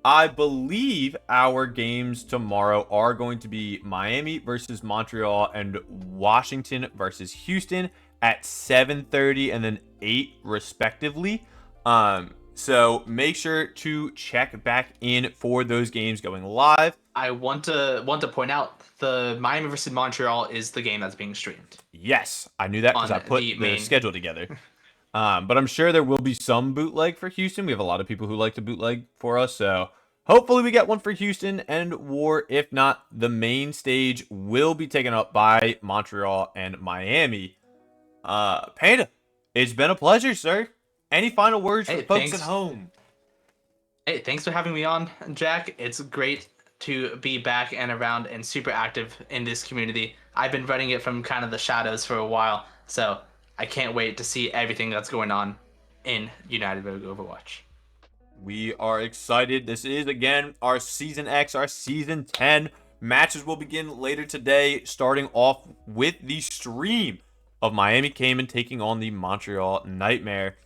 I believe our games tomorrow are going to be Miami versus Montreal and Washington versus Houston at 7:30 and then 8 respectively. So make sure to check back in for those games going live. I want to point out the Miami versus Montreal is the game that's being streamed. Yes, I knew that because I put the schedule together. But I'm sure there will be some bootleg for Houston. We have a lot of people who like to bootleg for us, so hopefully we get one for Houston and War. If not, the main stage will be taken up by Montreal and Miami. Panda, it's been a pleasure, sir. Any final words for the folks at home? Hey, thanks for having me on, Jack. It's great to be back and around and super active in this community. I've been running it from kind of the shadows for a while, so I can't wait to see everything that's going on in United Rogue Overwatch. We are excited. This is, again, our Season X, our Season 10. Matches will begin later today, starting off with the stream of Miami Cayman taking on the Montreal Nightmare.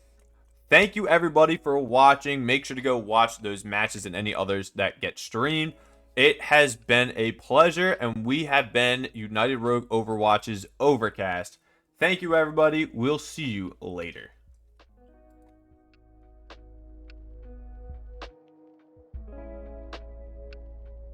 Thank you, everybody, for watching. Make sure to go watch those matches and any others that get streamed. It has been a pleasure, and we have been United Rogue Overwatch's Overcast. Thank you, everybody. We'll see you later.